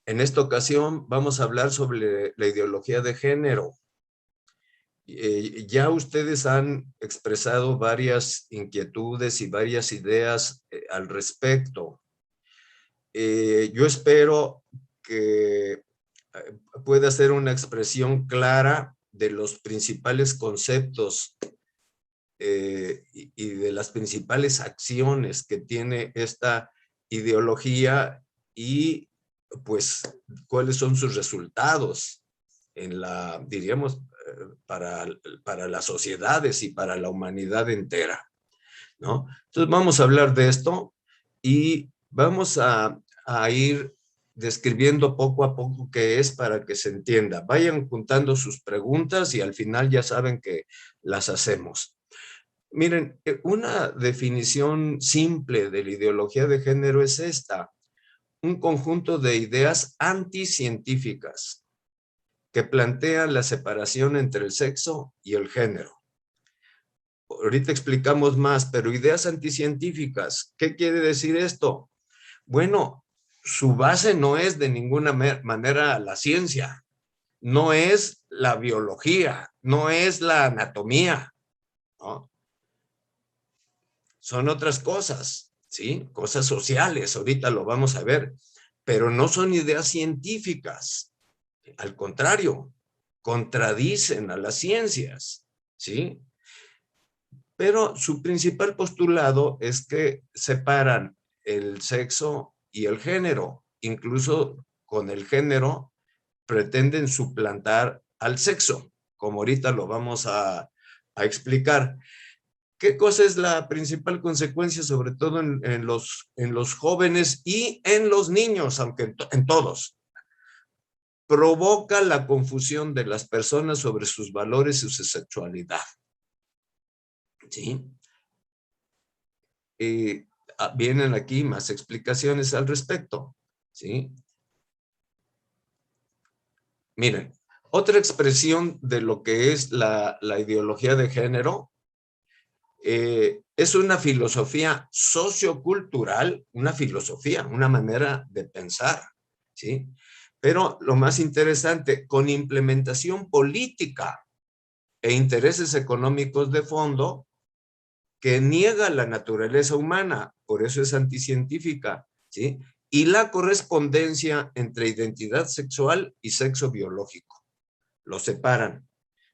En esta ocasión vamos a hablar sobre la ideología de género. Ya ustedes han expresado varias inquietudes y varias ideas al respecto. Yo espero que pueda ser una expresión clara de los principales conceptos y de las principales acciones que tiene esta ideología y pues cuáles son sus resultados en la, diríamos, para las sociedades y para la humanidad entera, ¿no? Entonces vamos a hablar de esto y vamos a ir describiendo poco a poco qué es para que se entienda. Vayan juntando sus preguntas y al final ya saben que las hacemos. Miren, una definición simple de la ideología de género es esta: un conjunto de ideas anticientíficas que plantean la separación entre el sexo y el género. Ahorita explicamos más, pero ideas anticientíficas, ¿qué quiere decir esto? Bueno, su base no es de ninguna manera la ciencia, no es la biología, no es la anatomía, ¿no? Son otras cosas, ¿sí? Cosas sociales, ahorita lo vamos a ver, pero no son ideas científicas. Al contrario, contradicen a las ciencias, ¿sí? Pero su principal postulado es que separan el sexo y el género. Incluso con el género pretenden suplantar al sexo, como ahorita lo vamos a explicar. ¿Qué cosa es la principal consecuencia, sobre todo en los jóvenes y en los niños, aunque en todos? Provoca la confusión de las personas sobre sus valores y su sexualidad, ¿sí? Vienen aquí más explicaciones al respecto, ¿sí? Miren, otra expresión de lo que es la ideología de género es una filosofía sociocultural, una filosofía, una manera de pensar, ¿sí? Pero lo más interesante, con implementación política e intereses económicos de fondo, que niega la naturaleza humana, por eso es anticientífica, ¿sí? Y la correspondencia entre identidad sexual y sexo biológico. Lo separan.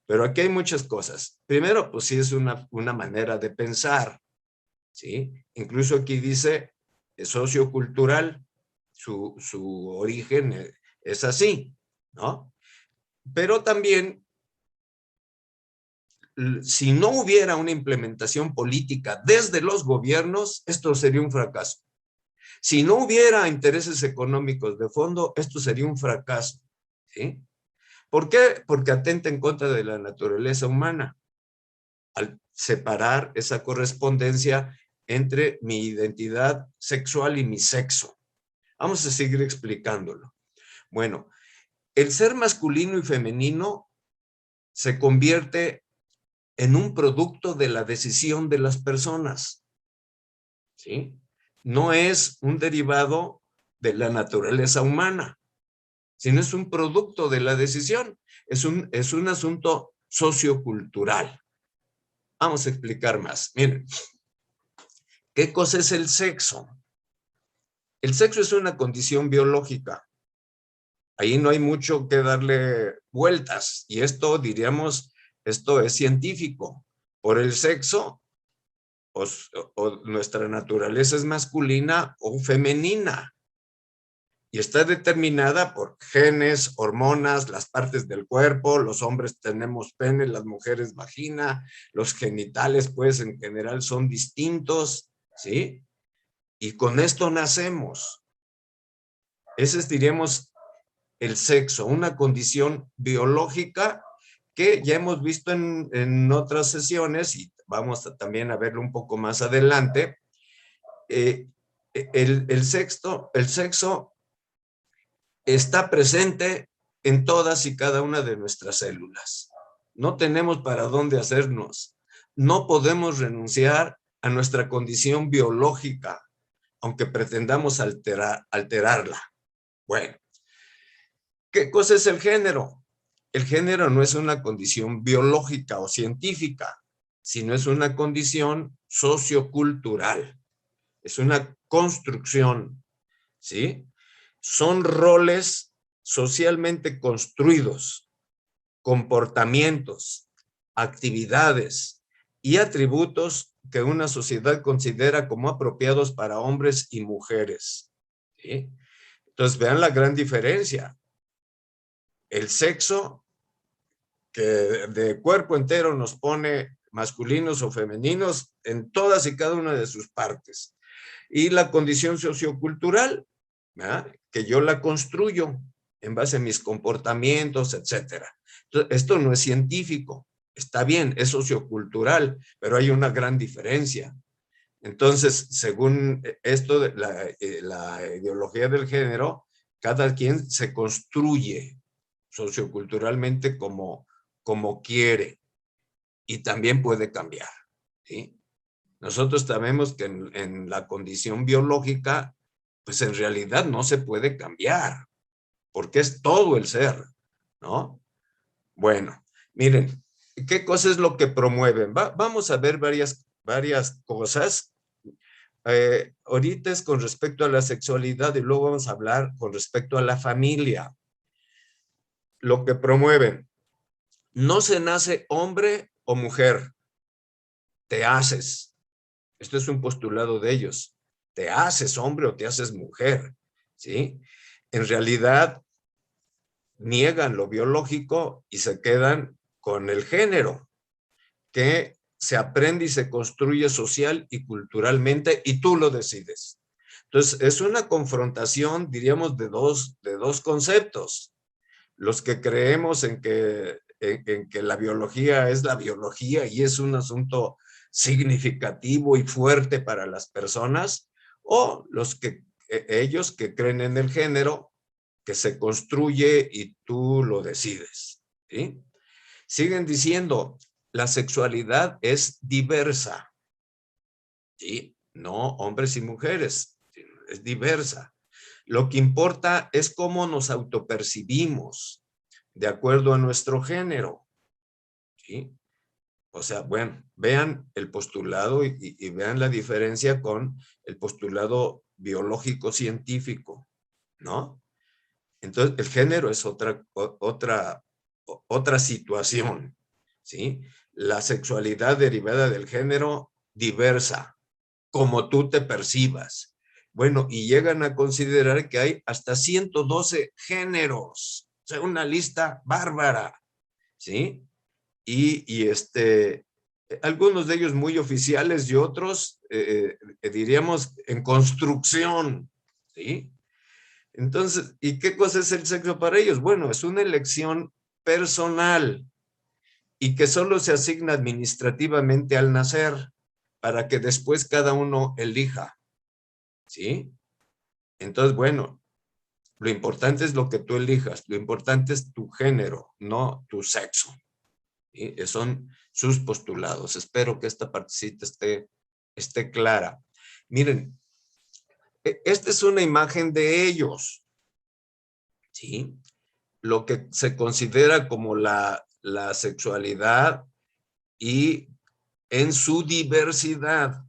Pero aquí hay muchas cosas. Primero, pues sí es una manera de pensar, ¿sí? Incluso aquí dice sociocultural, su origen es así, ¿no? Pero también, si no hubiera una implementación política desde los gobiernos, esto sería un fracaso. Si no hubiera intereses económicos de fondo, esto sería un fracaso, ¿sí? ¿Por qué? Porque atenta en contra de la naturaleza humana, al separar esa correspondencia entre mi identidad sexual y mi sexo. Vamos a seguir explicándolo. Bueno, el ser masculino y femenino se convierte en un producto de la decisión de las personas, ¿sí? No es un derivado de la naturaleza humana, sino es un producto de la decisión. Es un asunto sociocultural. Vamos a explicar más. Miren, ¿qué cosa es el sexo? El sexo es una condición biológica. Ahí no hay mucho que darle vueltas. Y esto, diríamos, esto es científico. Por el sexo, o nuestra naturaleza es masculina o femenina. Y está determinada por genes, hormonas, las partes del cuerpo. Los hombres tenemos pene, las mujeres vagina, los genitales, pues, en general son distintos, ¿sí? Y con esto nacemos. Ese es, diríamos, el sexo, una condición biológica que ya hemos visto en otras sesiones y vamos también a verlo un poco más adelante. El sexo está presente en todas y cada una de nuestras células. No tenemos para dónde hacernos. No podemos renunciar a nuestra condición biológica, aunque pretendamos alterarla. Bueno, ¿Qué cosa es el género? El género no es una condición biológica o científica, sino es una condición sociocultural. Es una construcción, ¿sí? Son roles socialmente construidos, comportamientos, actividades y atributos que una sociedad considera como apropiados para hombres y mujeres, ¿sí? Entonces, vean la gran diferencia. El sexo, que de cuerpo entero nos pone masculinos o femeninos en todas y cada una de sus partes. Y la condición sociocultural, ¿verdad?, que yo la construyo en base a mis comportamientos, etcétera. Entonces, esto no es científico, está bien, es sociocultural, pero hay una gran diferencia. Entonces, según esto de la ideología del género, cada quien se construye socioculturalmente como quiere y también puede cambiar, ¿sí? Nosotros sabemos que en la condición biológica, pues en realidad no se puede cambiar, porque es todo el ser, ¿no? Bueno, miren, ¿qué cosa es lo que promueven? Vamos a ver varias cosas. Ahorita es con respecto a la sexualidad y luego vamos a hablar con respecto a la familia. Lo que promueven: no se nace hombre o mujer, te haces. Esto es un postulado de ellos. Te haces hombre o te haces mujer, ¿sí? En realidad niegan lo biológico y se quedan con el género, que se aprende y se construye social y culturalmente y tú lo decides. Entonces, es una confrontación, diríamos, de dos conceptos. Los que creemos en que la biología es la biología y es un asunto significativo y fuerte para las personas, o ellos que creen en el género, que se construye y tú lo decides, ¿sí? Siguen diciendo, la sexualidad es diversa, ¿sí? No hombres y mujeres, es diversa. Lo que importa es cómo nos autopercibimos de acuerdo a nuestro género, ¿sí? O sea, bueno, vean el postulado y vean la diferencia con el postulado biológico-científico, ¿no? Entonces, el género es otra situación, ¿sí? La sexualidad derivada del género diversa, como tú te percibas. Bueno, y llegan a considerar que hay hasta 112 géneros, o sea, una lista bárbara, ¿sí? Y algunos de ellos muy oficiales y otros, diríamos, en construcción, ¿sí? Entonces, ¿y qué cosa es el sexo para ellos? Bueno, es una elección personal y que solo se asigna administrativamente al nacer para que después cada uno elija, ¿sí? Entonces, bueno, lo importante es lo que tú elijas, lo importante es tu género, no tu sexo, ¿sí? Son sus postulados. Espero que esta partecita esté clara. Miren, esta es una imagen de ellos, ¿sí? Lo que se considera como la sexualidad y en su diversidad.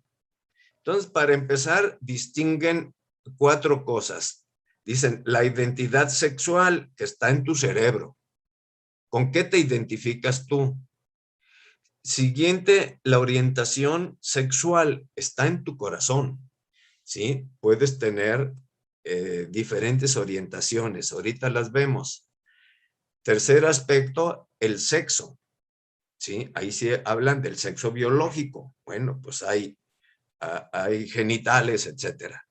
Entonces, para empezar, distinguen 4 cosas. Dicen, la identidad sexual que está en tu cerebro. ¿Con qué te identificas tú? Siguiente, la orientación sexual está en tu corazón, ¿sí? Puedes tener diferentes orientaciones, ahorita las vemos. Tercer aspecto, el sexo, ¿sí? Ahí sí hablan del sexo biológico. Bueno, pues hay genitales, etcétera.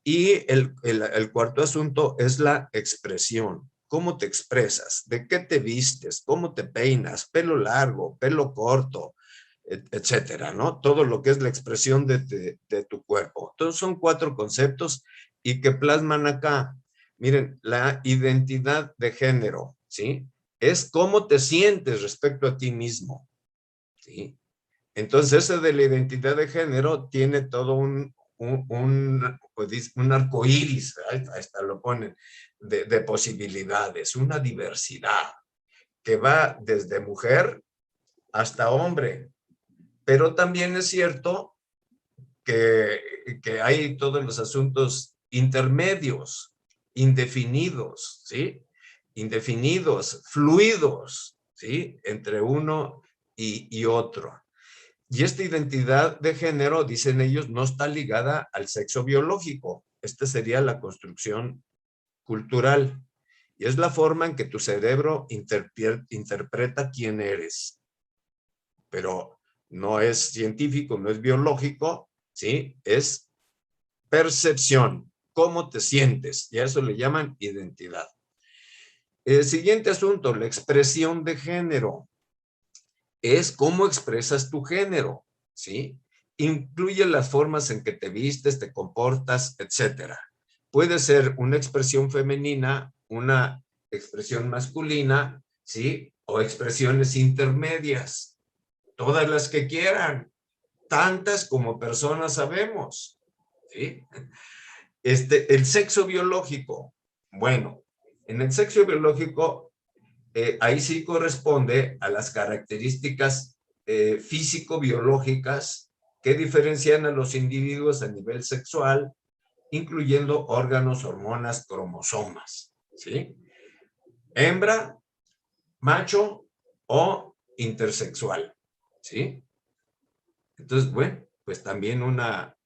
Y el cuarto asunto es la expresión. ¿Cómo te expresas? ¿De qué te vistes? ¿Cómo te peinas? ¿Pelo largo? ¿Pelo corto? Etcétera, ¿no? Todo lo que es la expresión de tu cuerpo. Entonces son 4 conceptos y que plasman acá. Miren, la identidad de género, ¿sí? Es cómo te sientes respecto a ti mismo, ¿sí? Entonces, ese de la identidad de género tiene todo un arco iris, ahí está, lo ponen. de posibilidades, una diversidad que va desde mujer hasta hombre. Pero también es cierto que hay todos los asuntos intermedios, indefinidos, ¿sí? Indefinidos, fluidos, ¿sí? Entre uno y otro. Y esta identidad de género, dicen ellos, no está ligada al sexo biológico. Esta sería la construcción cultural. Y es la forma en que tu cerebro interpreta quién eres. Pero no es científico, no es biológico, ¿sí? Es percepción, cómo te sientes, y a eso le llaman identidad. El siguiente asunto, la expresión de género, es cómo expresas tu género, ¿sí? Incluye las formas en que te vistes, te comportas, etcétera. Puede ser una expresión femenina, una expresión masculina, ¿sí? O expresiones intermedias, todas las que quieran, tantas como personas sabemos, ¿sí? El sexo biológico, bueno, en el sexo biológico, ahí sí corresponde a las características físico-biológicas que diferencian a los individuos a nivel sexual, incluyendo órganos, hormonas, cromosomas, ¿sí? Hembra, macho o intersexual, ¿sí? Entonces, bueno, pues también una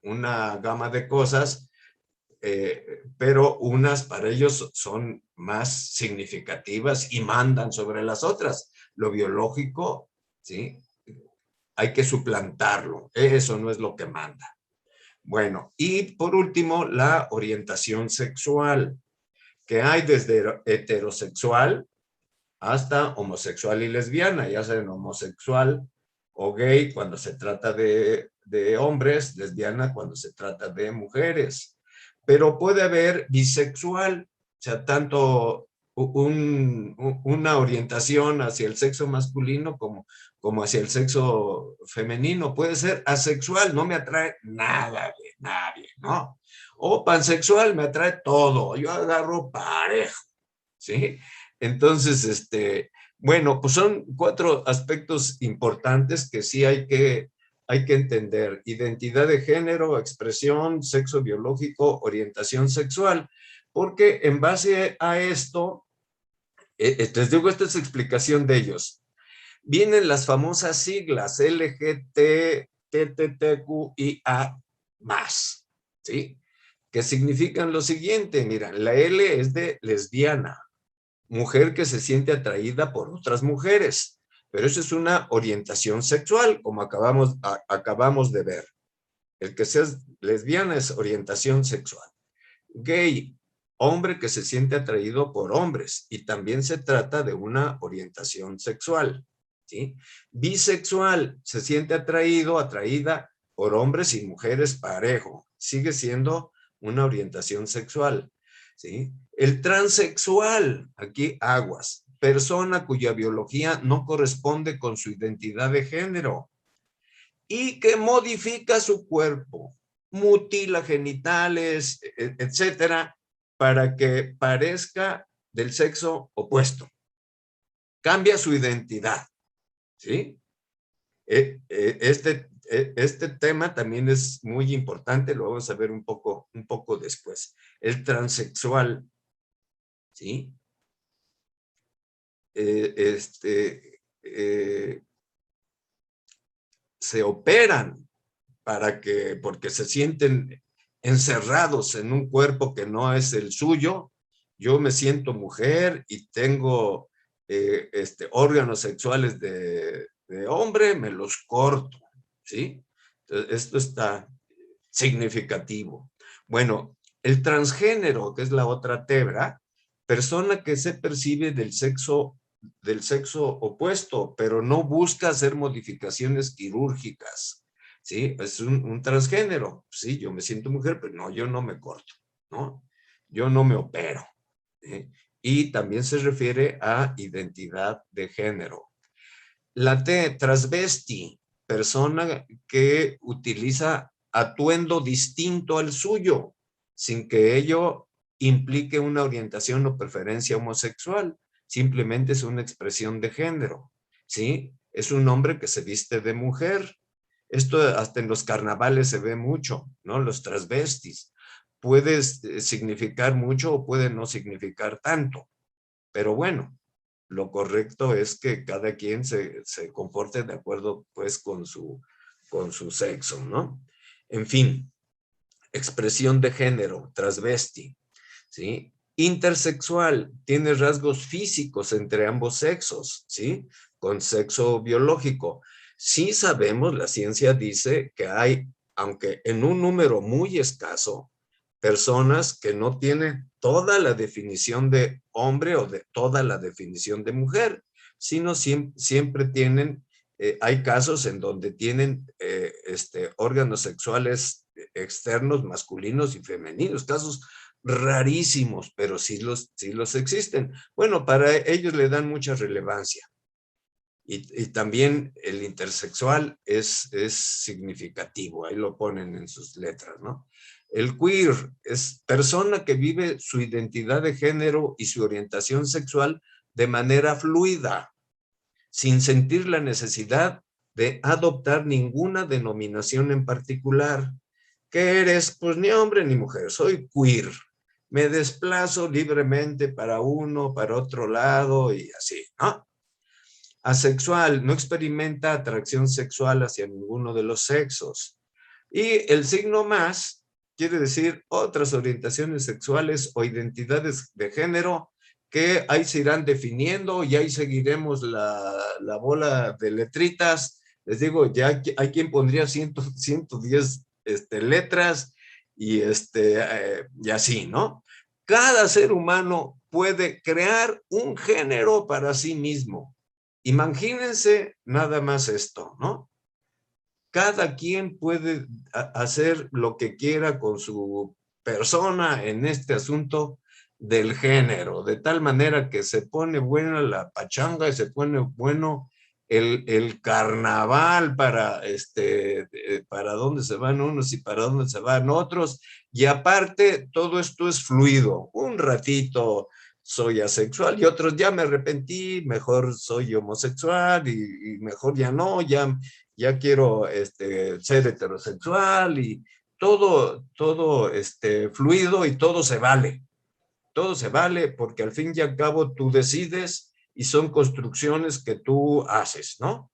gama de cosas, pero unas para ellos son más significativas y mandan sobre las otras. Lo biológico, ¿sí? Hay que suplantarlo. Eso no es lo que manda. Bueno, y por último, la orientación sexual, que hay desde heterosexual hasta homosexual y lesbiana, ya sea homosexual o gay cuando se trata de hombres, lesbiana cuando se trata de mujeres. Pero puede haber bisexual, o sea, tanto una orientación hacia el sexo masculino como hacia el sexo femenino. Puede ser asexual, no me atrae nada de nadie, ¿no? O pansexual, me atrae todo, yo agarro parejo, ¿sí? Entonces, bueno, pues son 4 aspectos importantes que sí hay que entender: identidad de género, expresión, sexo biológico, orientación sexual, porque en base a esto, les digo, esta es explicación de ellos, vienen las famosas siglas LGTBTQIA+, ¿sí? Que significan lo siguiente, mira, la L es de lesbiana, mujer que se siente atraída por otras mujeres, pero eso es una orientación sexual, como acabamos de ver. El que sea lesbiana es orientación sexual. Gay, hombre que se siente atraído por hombres, y también se trata de una orientación sexual, ¿sí? Bisexual, se siente atraída por hombres y mujeres parejo, sigue siendo una orientación sexual, ¿sí? El transexual, aquí aguas, persona cuya biología no corresponde con su identidad de género y que modifica su cuerpo, mutila genitales, etcétera, para que parezca del sexo opuesto. Cambia su identidad, ¿sí? Este tema también es muy importante, lo vamos a ver un poco después. El transexual, ¿sí? Se operan porque se sienten encerrados en un cuerpo que no es el suyo. Yo me siento mujer y tengo órganos sexuales de hombre, me los corto, ¿sí? Entonces, esto está significativo. Bueno, el transgénero, que es la otra tebra, persona que se percibe del sexo opuesto, pero no busca hacer modificaciones quirúrgicas, ¿sí? Es un transgénero, sí, yo me siento mujer, pero no, yo no me corto, ¿no? Yo no me opero, ¿eh? Y también se refiere a identidad de género. La T, transvesti, persona que utiliza atuendo distinto al suyo, sin que ello implique una orientación o preferencia homosexual, simplemente es una expresión de género, ¿sí? Es un hombre que se viste de mujer. Esto hasta en los carnavales se ve mucho, ¿no? Los transvestis. Puede significar mucho o puede no significar tanto, pero bueno, lo correcto es que cada quien se comporte de acuerdo pues con su sexo, ¿no? En fin, expresión de género, transvesti, ¿sí? Intersexual, tiene rasgos físicos entre ambos sexos, ¿sí? Con sexo biológico. Sí sabemos, la ciencia dice que hay, aunque en un número muy escaso, personas que no tienen toda la definición de hombre o de toda la definición de mujer, sino siempre tienen, hay casos en donde tienen órganos sexuales externos, masculinos y femeninos, casos rarísimos, pero sí los existen. Bueno, para ellos le dan mucha relevancia. Y también el intersexual es significativo, ahí lo ponen en sus letras, ¿no? El queer es persona que vive su identidad de género y su orientación sexual de manera fluida, sin sentir la necesidad de adoptar ninguna denominación en particular. ¿Qué eres? Pues ni hombre ni mujer, soy queer. Me desplazo libremente para uno, para otro lado y así, ¿no? Asexual, no experimenta atracción sexual hacia ninguno de los sexos. Y el signo más quiere decir otras orientaciones sexuales o identidades de género que ahí se irán definiendo y ahí seguiremos la bola de letritas. Les digo, ya hay quien pondría 110 letras y así, ¿no? Cada ser humano puede crear un género para sí mismo. Imagínense nada más esto, ¿no? Cada quien puede hacer lo que quiera con su persona en este asunto del género, de tal manera que se pone buena la pachanga y se pone bueno el carnaval para dónde se van unos y para dónde se van otros, y aparte todo esto es fluido, un ratito soy asexual y otros ya me arrepentí, mejor soy homosexual y mejor ya no, ya quiero ser heterosexual y todo fluido y todo se vale porque al fin y al cabo tú decides y son construcciones que tú haces, ¿no?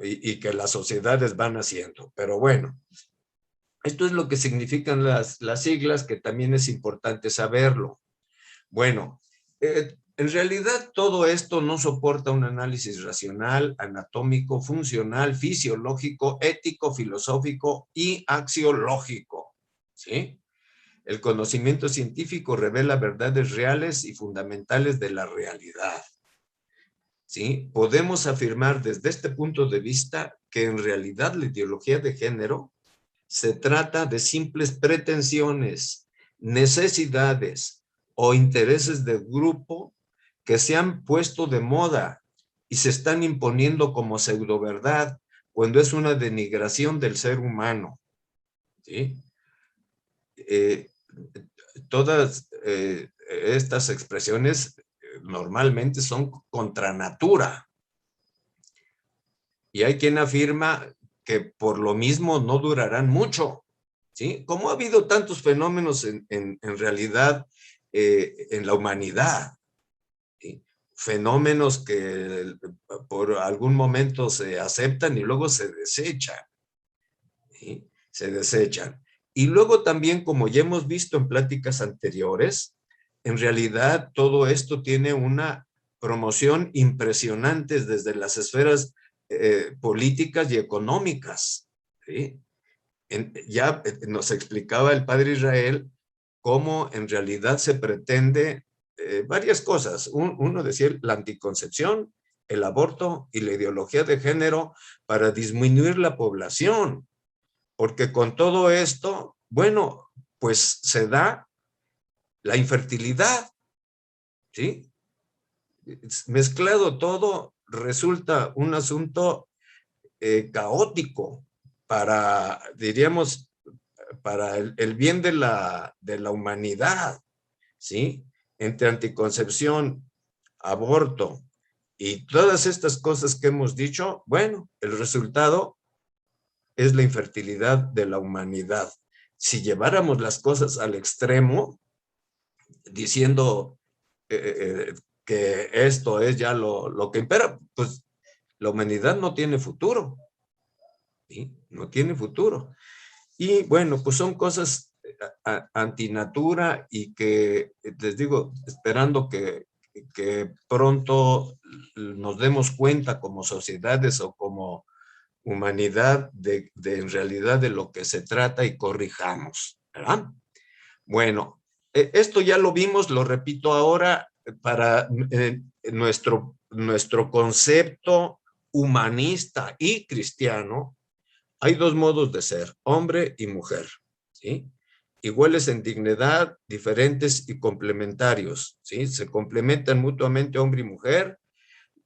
Y que las sociedades van haciendo. Pero bueno, esto es lo que significan las siglas, que también es importante saberlo. Bueno, en realidad todo esto no soporta un análisis racional, anatómico, funcional, fisiológico, ético, filosófico y axiológico, ¿sí? El conocimiento científico revela verdades reales y fundamentales de la realidad, ¿sí? Podemos afirmar desde este punto de vista que en realidad la ideología de género se trata de simples pretensiones, necesidades o intereses de grupo que se han puesto de moda y se están imponiendo como pseudoverdad cuando es una denigración del ser humano, ¿sí? Eh, Todas estas expresiones normalmente son contra natura. Y hay quien afirma que por lo mismo no durarán mucho, ¿sí? Como ha habido tantos fenómenos en realidad en la humanidad, ¿sí? Fenómenos que por algún momento se aceptan y luego se desechan, ¿sí? Se desechan. Y luego también, como ya hemos visto en pláticas anteriores, en realidad todo esto tiene una promoción impresionante desde las esferas políticas y económicas, ¿sí? Ya nos explicaba el padre Israel cómo en realidad se pretende varias cosas. Uno decía la anticoncepción, el aborto y la ideología de género para disminuir la población, porque con todo esto, bueno, pues se da la infertilidad, ¿sí? Mezclado todo, resulta un asunto caótico diríamos, para el bien de la humanidad, ¿sí? Entre anticoncepción, aborto y todas estas cosas que hemos dicho, bueno, el resultado es la infertilidad de la humanidad. Si lleváramos las cosas al extremo, diciendo que esto es ya lo que impera, pues la humanidad no tiene futuro, ¿sí? No tiene futuro. Y bueno, pues son cosas antinatura y que, les digo, esperando que pronto nos demos cuenta como sociedades o como humanidad de en realidad de lo que se trata y corrijamos, ¿verdad? Bueno, esto ya lo vimos, lo repito ahora, para nuestro concepto humanista y cristiano, hay dos modos de ser, hombre y mujer, ¿sí? Iguales en dignidad, diferentes y complementarios, ¿sí? Se complementan mutuamente hombre y mujer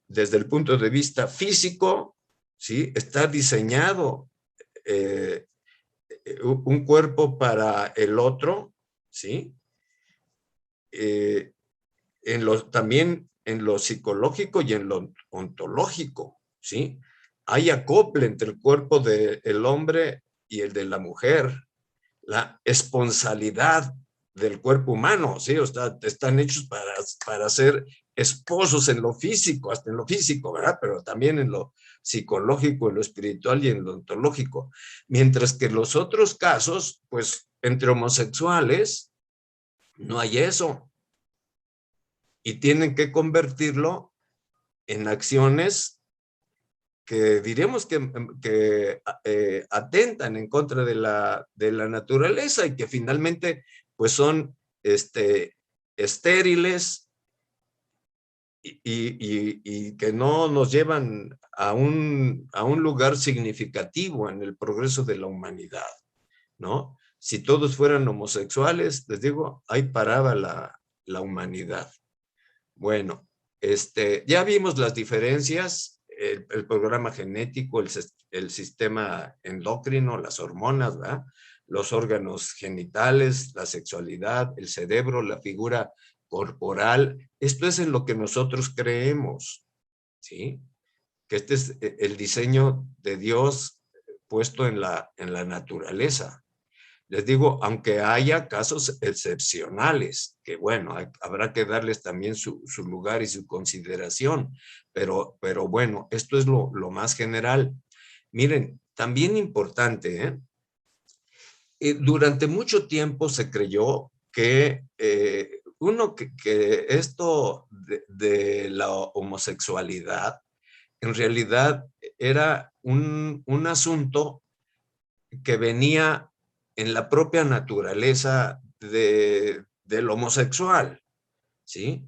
desde el punto de vista físico, ¿sí? Está diseñado eh, un cuerpo para el otro, ¿sí? Eh, también en lo psicológico y en lo ontológico, ¿sí? Hay acople entre el cuerpo del hombre y el de la mujer, la esponsalidad del cuerpo humano, ¿sí? O sea, están hechos para ser esposos en lo físico, hasta en lo físico, ¿verdad? Pero también en lo psicológico, en lo espiritual y en lo ontológico. Mientras que en los otros casos, pues, entre homosexuales, no hay eso. Y tienen que convertirlo en acciones que diremos que atentan en contra de la naturaleza y que finalmente pues son estériles y que no nos llevan a un lugar significativo en el progreso de la humanidad, ¿no? Si todos fueran homosexuales, les digo, ahí paraba la humanidad. Bueno, ya vimos las diferencias, el programa genético, el sistema endocrino, las hormonas, ¿verdad? Los órganos genitales, la sexualidad, el cerebro, la figura corporal. Esto es en lo que nosotros creemos, ¿sí? Que este es el diseño de Dios puesto en la naturaleza. Les digo, aunque haya casos excepcionales, que bueno, habrá que darles también su lugar y su consideración, pero bueno, esto es lo más general. Miren, también importante, durante mucho tiempo se creyó que que esto de la homosexualidad en realidad era un asunto que venía en la propia naturaleza del homosexual, ¿sí?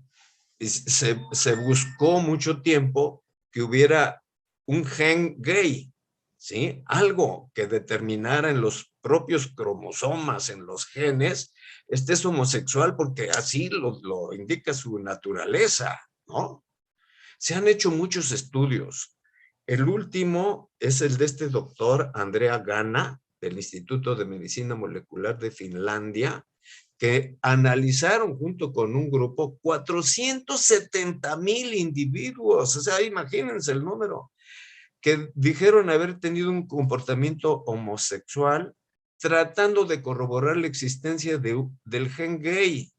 Y se buscó mucho tiempo que hubiera un gen gay, ¿sí? Algo que determinara en los propios cromosomas, en los genes, este es homosexual porque así lo indica su naturaleza, ¿no? Se han hecho muchos estudios. El último es el de este doctor Andrea Gana, del Instituto de Medicina Molecular de Finlandia, que analizaron junto con un grupo 470,000 individuos. O sea, imagínense el número, que dijeron haber tenido un comportamiento homosexual tratando de corroborar la existencia del gen gay,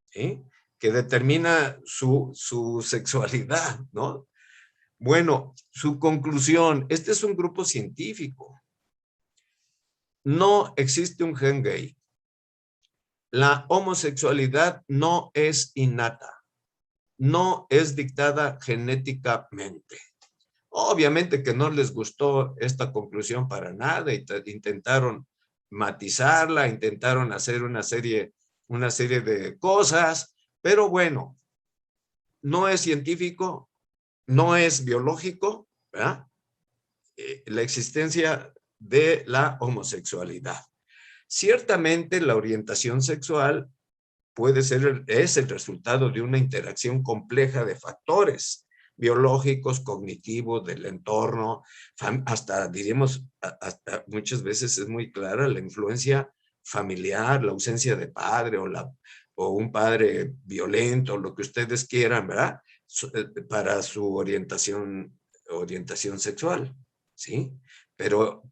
¿sí? Que determina su sexualidad, ¿no? Bueno, su conclusión, este es un grupo científico. No existe un gen gay. La homosexualidad no es innata, no es dictada genéticamente. Obviamente que no les gustó esta conclusión para nada y intentaron matizarla, intentaron hacer una serie de cosas, pero bueno, no es científico, no es biológico, ¿verdad? La existencia de la homosexualidad. Ciertamente la orientación sexual es el resultado de una interacción compleja de factores biológicos, cognitivos, del entorno, hasta diríamos, hasta muchas veces es muy clara la influencia familiar, la ausencia de padre o o un padre violento, lo que ustedes quieran, ¿verdad? Para su orientación sexual, ¿sí? Pero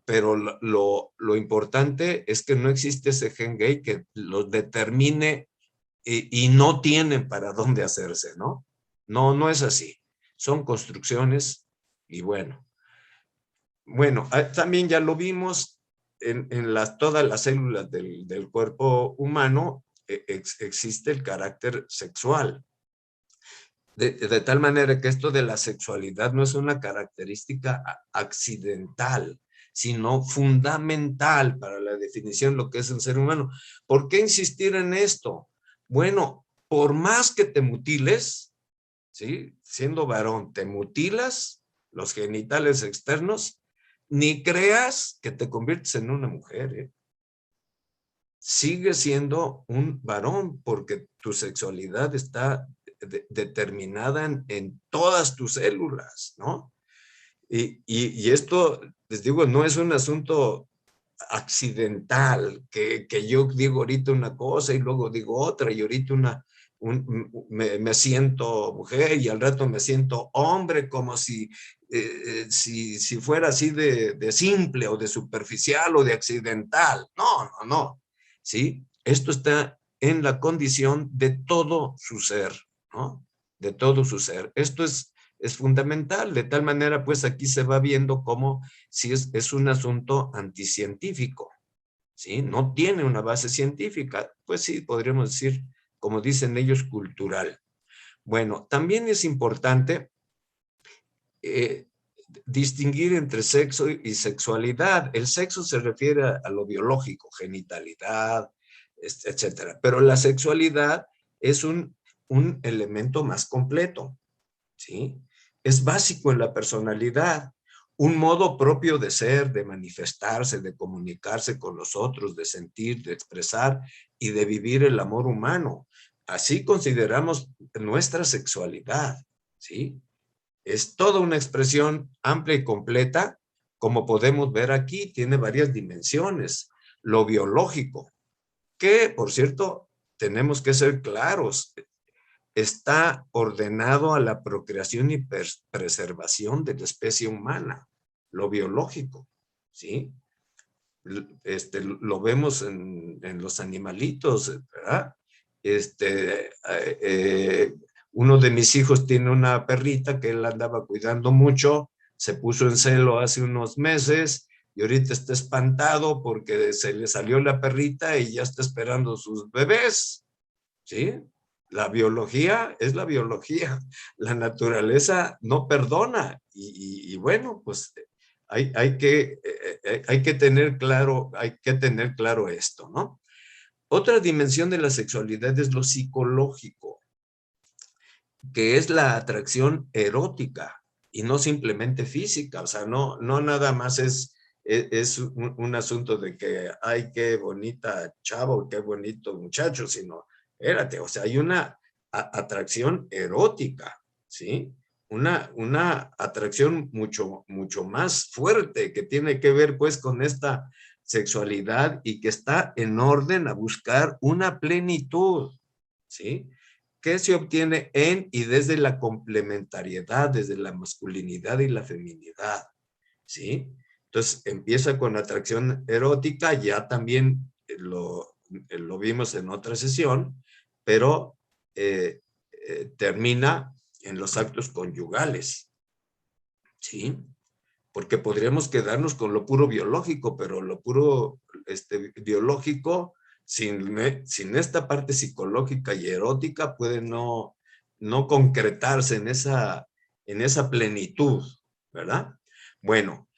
lo importante es que no existe ese gen gay que los determine y no tienen para dónde hacerse, ¿no? No, no es así. Son construcciones y bueno. Bueno, también ya lo vimos en todas las células del cuerpo humano, existe el carácter sexual. De tal manera que esto de la sexualidad no es una característica accidental, sino fundamental para la definición de lo que es el ser humano. ¿Por qué insistir en esto? Bueno, por más que te mutiles, ¿sí? Siendo varón, te mutilas los genitales externos, ni creas que te conviertes en una mujer, ¿eh? Sigue siendo un varón porque tu sexualidad está determinada en todas tus células, ¿no? Y esto, les digo, no es un asunto accidental, que yo digo ahorita una cosa y luego digo otra, y ahorita me siento mujer y al rato me siento hombre, como si fuera así de simple o de superficial o de accidental. No, no, no. ¿Sí? Esto está en la condición de todo su ser, ¿no? De todo su ser. Esto es fundamental, de tal manera, pues aquí se va viendo cómo si es un asunto anticientífico, ¿sí? No tiene una base científica, pues sí, podríamos decir, como dicen ellos, cultural. Bueno, también es importante distinguir entre sexo y sexualidad. El sexo se refiere a lo biológico, genitalidad, etcétera, pero la sexualidad es un elemento más completo, ¿sí? Es básico en la personalidad, un modo propio de ser, de manifestarse, de comunicarse con los otros, de sentir, de expresar y de vivir el amor humano. Así consideramos nuestra sexualidad, ¿sí? Es toda una expresión amplia y completa, como podemos ver aquí, tiene varias dimensiones. Lo biológico, que, por cierto, tenemos que ser claros, está ordenado a la procreación y preservación de la especie humana, lo biológico, ¿sí? Lo vemos en los animalitos, ¿verdad? Uno de mis hijos tiene una perrita que él andaba cuidando mucho, se puso en celo hace unos meses y ahorita está espantado porque se le salió la perrita y ya está esperando sus bebés, ¿sí? La biología es la biología, la naturaleza no perdona y bueno, pues hay que tener claro esto, ¿no? Otra dimensión de la sexualidad es lo psicológico, que es la atracción erótica y no simplemente física, o sea, no nada más es un asunto de que, ay, qué bonita chava o qué bonito muchacho, sino, espérate, o sea, hay una atracción erótica, ¿sí? Una atracción mucho más fuerte que tiene que ver pues con esta sexualidad y que está en orden a buscar una plenitud, ¿sí? Que se obtiene en y desde la complementariedad, desde la masculinidad y la feminidad, ¿sí? Entonces empieza con atracción erótica, ya también lo vimos en otra sesión, pero termina en los actos conyugales, ¿sí? Porque podríamos quedarnos con lo puro biológico, pero lo puro biológico sin esta parte psicológica y erótica puede no concretarse en esa plenitud, ¿verdad? Bueno,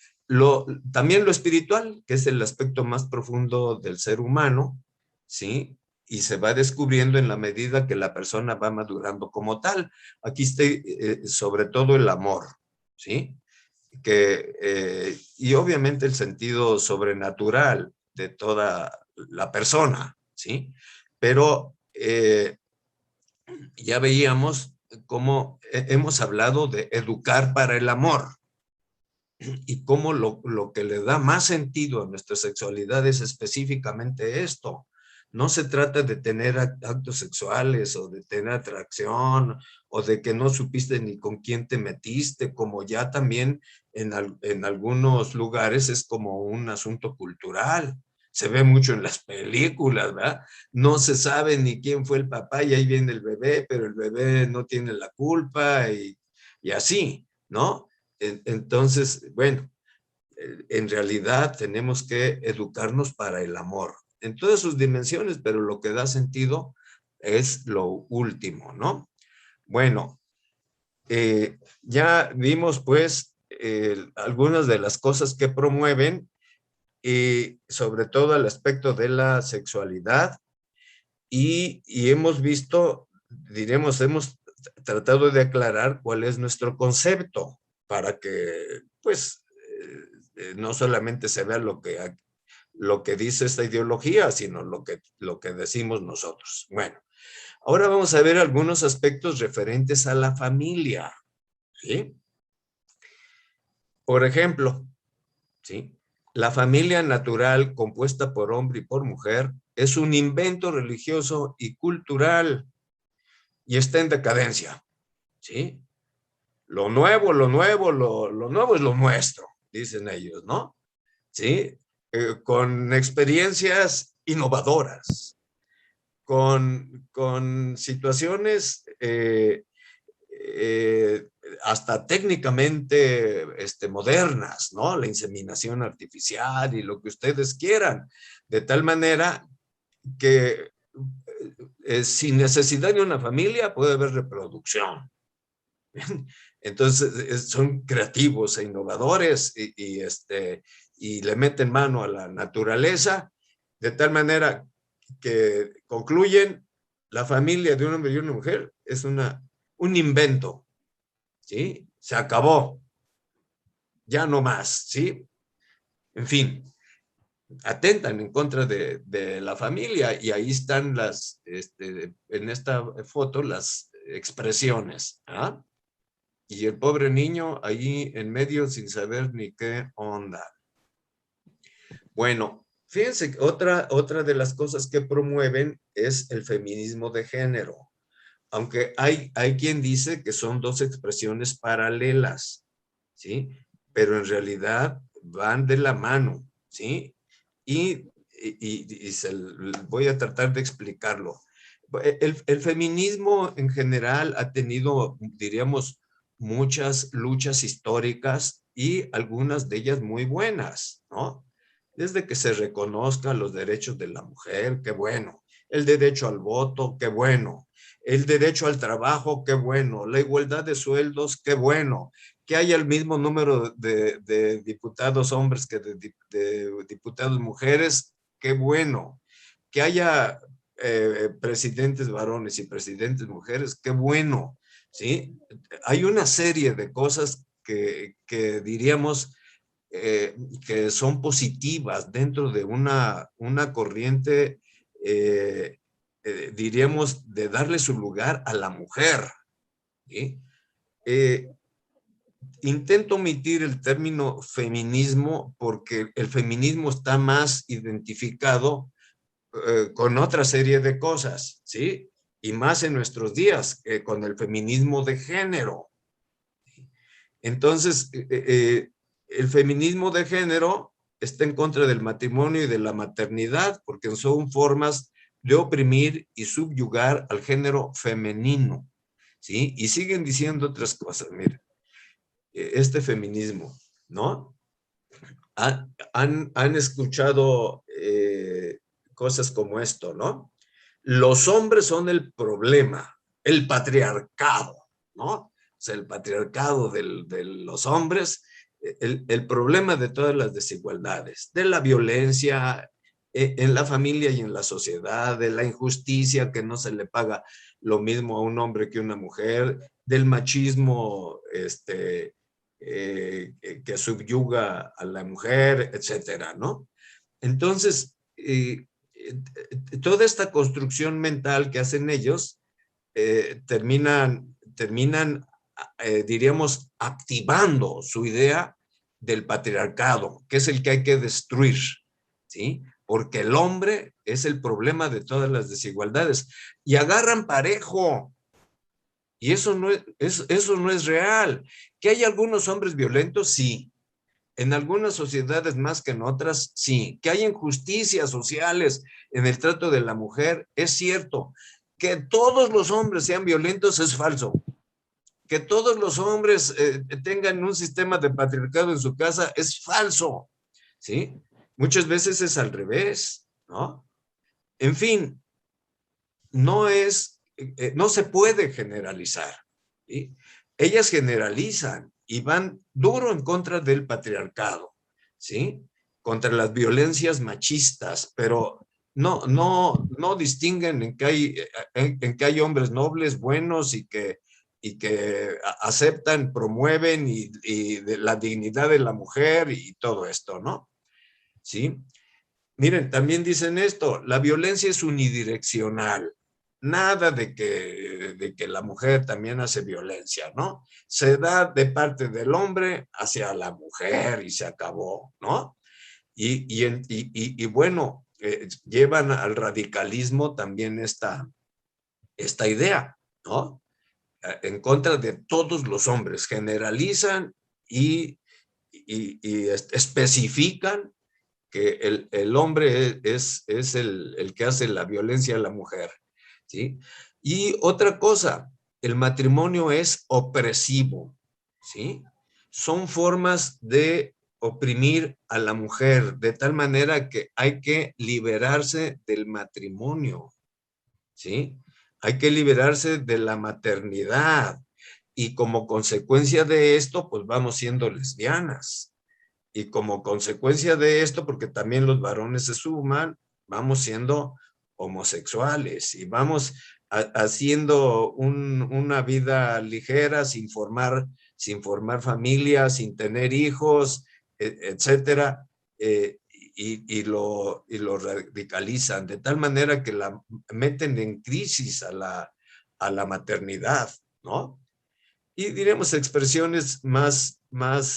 también lo espiritual, que es el aspecto más profundo del ser humano, ¿sí? Y se va descubriendo en la medida que la persona va madurando como tal. Aquí está sobre todo el amor, ¿sí? Y obviamente el sentido sobrenatural de toda la persona, ¿sí? Pero ya veíamos cómo hemos hablado de educar para el amor y cómo lo que le da más sentido a nuestra sexualidad es específicamente esto, No se trata de tener actos sexuales o de tener atracción o de que no supiste ni con quién te metiste, como ya también en algunos lugares es como un asunto cultural. Se ve mucho en las películas, ¿verdad? No se sabe ni quién fue el papá y ahí viene el bebé, pero el bebé no tiene la culpa y así, ¿no? Entonces, bueno, en realidad tenemos que educarnos para el amor, en todas sus dimensiones, pero lo que da sentido es lo último, ¿no? Bueno, ya vimos pues algunas de las cosas que promueven y sobre todo el aspecto de la sexualidad y hemos visto, diremos, hemos tratado de aclarar cuál es nuestro concepto para que pues no solamente se vea lo que dice esta ideología, sino lo que decimos nosotros. Bueno, ahora vamos a ver algunos aspectos referentes a la familia, ¿sí? Por ejemplo, ¿sí? La familia natural compuesta por hombre y por mujer es un invento religioso y cultural y está en decadencia, ¿sí? Lo nuevo es lo nuestro, dicen ellos, ¿no? ¿Sí? Con experiencias innovadoras, con situaciones eh, hasta técnicamente modernas, ¿no? La inseminación artificial y lo que ustedes quieran, de tal manera que sin necesidad de una familia puede haber reproducción. Entonces son creativos e innovadores y le meten mano a la naturaleza de tal manera que concluyen la familia de un hombre y una mujer es un invento, ¿sí? Se acabó, ya no más, ¿sí? En fin, atentan en contra de la familia y ahí están en esta foto las expresiones, ¿ah? Y el pobre niño ahí en medio sin saber ni qué onda. Bueno, fíjense que otra de las cosas que promueven es el feminismo de género, aunque hay quien dice que son dos expresiones paralelas, ¿sí? Pero en realidad van de la mano, ¿sí? Voy a tratar de explicarlo. El feminismo en general ha tenido, diríamos, muchas luchas históricas y algunas de ellas muy buenas, ¿no? Desde que se reconozcan los derechos de la mujer, qué bueno. El derecho al voto, qué bueno. El derecho al trabajo, qué bueno. La igualdad de sueldos, qué bueno. Que haya el mismo número de diputados hombres que de diputados mujeres, qué bueno. Que haya presidentes varones y presidentes mujeres, qué bueno. ¿Sí? Hay una serie de cosas que diríamos que son positivas dentro de una corriente, diríamos, de darle su lugar a la mujer. ¿Sí? Eh, Intento omitir el término feminismo porque el feminismo está más identificado con otra serie de cosas, ¿sí? Y más en nuestros días, con el feminismo de género. Entonces, el feminismo de género está en contra del matrimonio y de la maternidad porque son formas de oprimir y subyugar al género femenino, ¿sí? Y siguen diciendo otras cosas, mira, este feminismo, ¿no? Han escuchado cosas como esto, ¿no? Los hombres son el problema, el patriarcado, ¿no? O sea, el patriarcado de los hombres, el problema de todas las desigualdades, de la violencia en la familia y en la sociedad, de la injusticia que no se le paga lo mismo a un hombre que a una mujer, del machismo que subyuga a la mujer, etcétera, ¿no? Entonces, toda esta construcción mental que hacen ellos terminan diríamos, activando su idea del patriarcado, que es el que hay que destruir, ¿sí? porque el hombre es el problema de todas las desigualdades. Y agarran parejo. Y eso no es real. ¿Que hay algunos hombres violentos? Sí. En algunas sociedades más que en otras, sí. ¿Que hay injusticias sociales en el trato de la mujer? Es cierto. Que todos los hombres sean violentos es falso. Que todos los hombres tengan un sistema de patriarcado en su casa es falso. ¿Sí? Muchas veces es al revés, ¿no? En fin, no se puede generalizar. ¿Sí? Ellas generalizan y van duro en contra del patriarcado, ¿sí? Contra las violencias machistas, pero no distinguen en que hay hombres nobles, buenos y que aceptan, promueven y la dignidad de la mujer y todo esto, ¿no? ¿Sí? Miren, también dicen esto, la violencia es unidireccional. Nada de que la mujer también hace violencia, ¿no? Se da de parte del hombre hacia la mujer y se acabó, ¿no? Y bueno, llevan al radicalismo también esta idea, ¿no? En contra de todos los hombres, generalizan y especifican que el hombre es el que hace la violencia a la mujer, ¿sí? Y otra cosa, el matrimonio es opresivo, ¿sí? Son formas de oprimir a la mujer de tal manera que hay que liberarse del matrimonio, ¿sí? Hay que liberarse de la maternidad y como consecuencia de esto, pues vamos siendo lesbianas. Y como consecuencia de esto, porque también los varones se suman, vamos siendo homosexuales y vamos haciendo una vida ligera sin formar familia, sin tener hijos, etcétera, y lo radicalizan de tal manera que la meten en crisis a la maternidad, ¿no? Y diremos expresiones más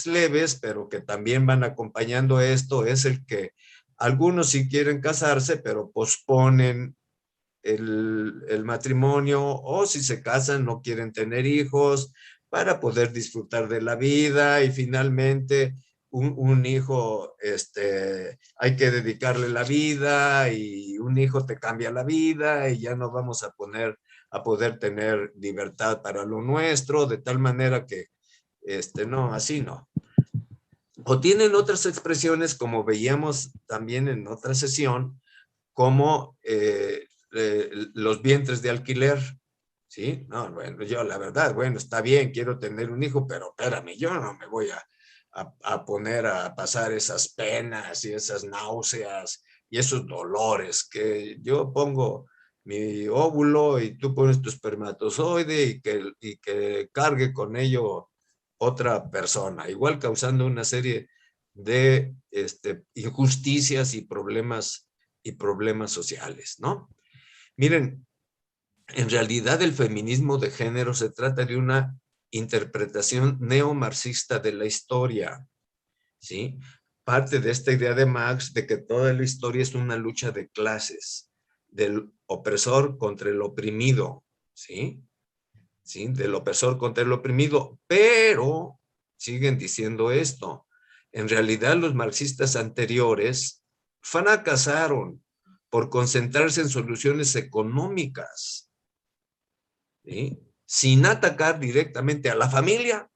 leves, pero que también van acompañando esto, es el que algunos sí quieren casarse, pero posponen el matrimonio, o si se casan no quieren tener hijos para poder disfrutar de la vida y finalmente un hijo, hay que dedicarle la vida y un hijo te cambia la vida y ya no vamos a poder tener libertad para lo nuestro, de tal manera que, no, así no. O tienen otras expresiones, como veíamos también en otra sesión, como los vientres de alquiler, ¿sí? No, bueno, yo la verdad, bueno, está bien, quiero tener un hijo, pero espérame, yo no me voy a poner a pasar esas penas y esas náuseas y esos dolores que yo pongo mi óvulo y tú pones tu espermatozoide y que cargue con ello otra persona, igual causando una serie de injusticias y problemas sociales, ¿no? Miren, en realidad el feminismo de género se trata de una interpretación neomarxista de la historia, ¿sí? Parte de esta idea de Marx de que toda la historia es una lucha de clases, del opresor contra el oprimido, ¿sí? ¿Sí? Del opresor contra el oprimido, pero siguen diciendo esto. En realidad los marxistas anteriores fracasaron por concentrarse en soluciones económicas, ¿sí? Sin atacar directamente a la familia,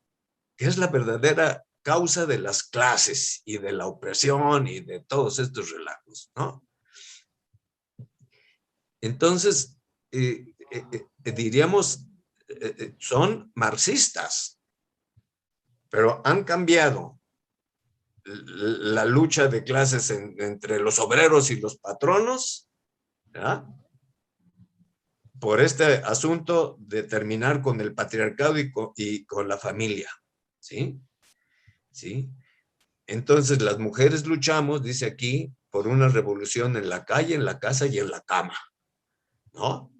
que es la verdadera causa de las clases y de la opresión y de todos estos relajos, ¿no? Entonces, diríamos, son marxistas, pero han cambiado la lucha de clases entre los obreros y los patronos, ¿verdad? Por este asunto de terminar con el patriarcado y con la familia, ¿sí? ¿Sí? Entonces las mujeres luchamos, dice aquí, por una revolución en la calle, en la casa y en la cama, ¿no?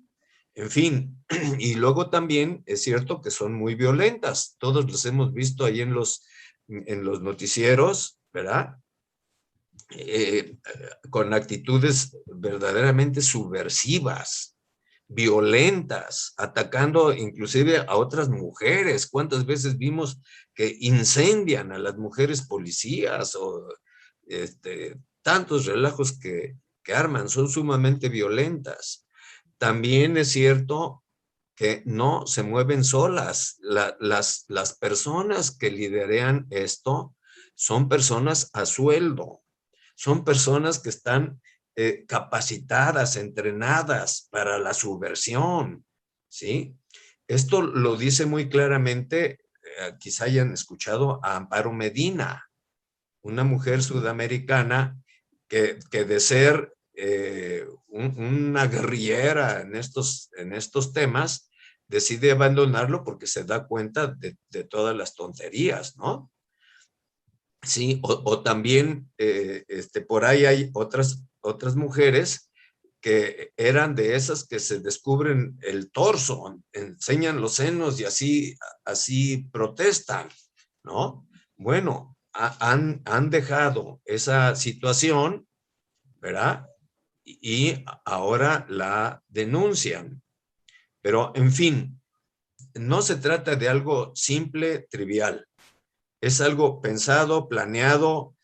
En fin, y luego también es cierto que son muy violentas, todos los hemos visto ahí en los noticieros, ¿verdad? con actitudes verdaderamente subversivas, violentas, atacando inclusive a otras mujeres. ¿Cuántas veces vimos que incendian a las mujeres policías o tantos relajos que arman? Son sumamente violentas. También es cierto que no se mueven solas. Las personas que lideran esto son personas a sueldo, son personas que están capacitadas, entrenadas para la subversión, ¿sí? Esto lo dice muy claramente, quizá hayan escuchado a Amparo Medina, una mujer sudamericana que de ser una guerrillera en estos temas, decide abandonarlo porque se da cuenta de todas las tonterías, ¿no? Sí, o también por ahí hay otras mujeres que eran de esas que se descubren el torso, enseñan los senos y así protestan, ¿no? Bueno, han dejado esa situación, ¿verdad? Y ahora la denuncian. Pero, en fin, no se trata de algo simple, trivial. Es algo pensado, planeado,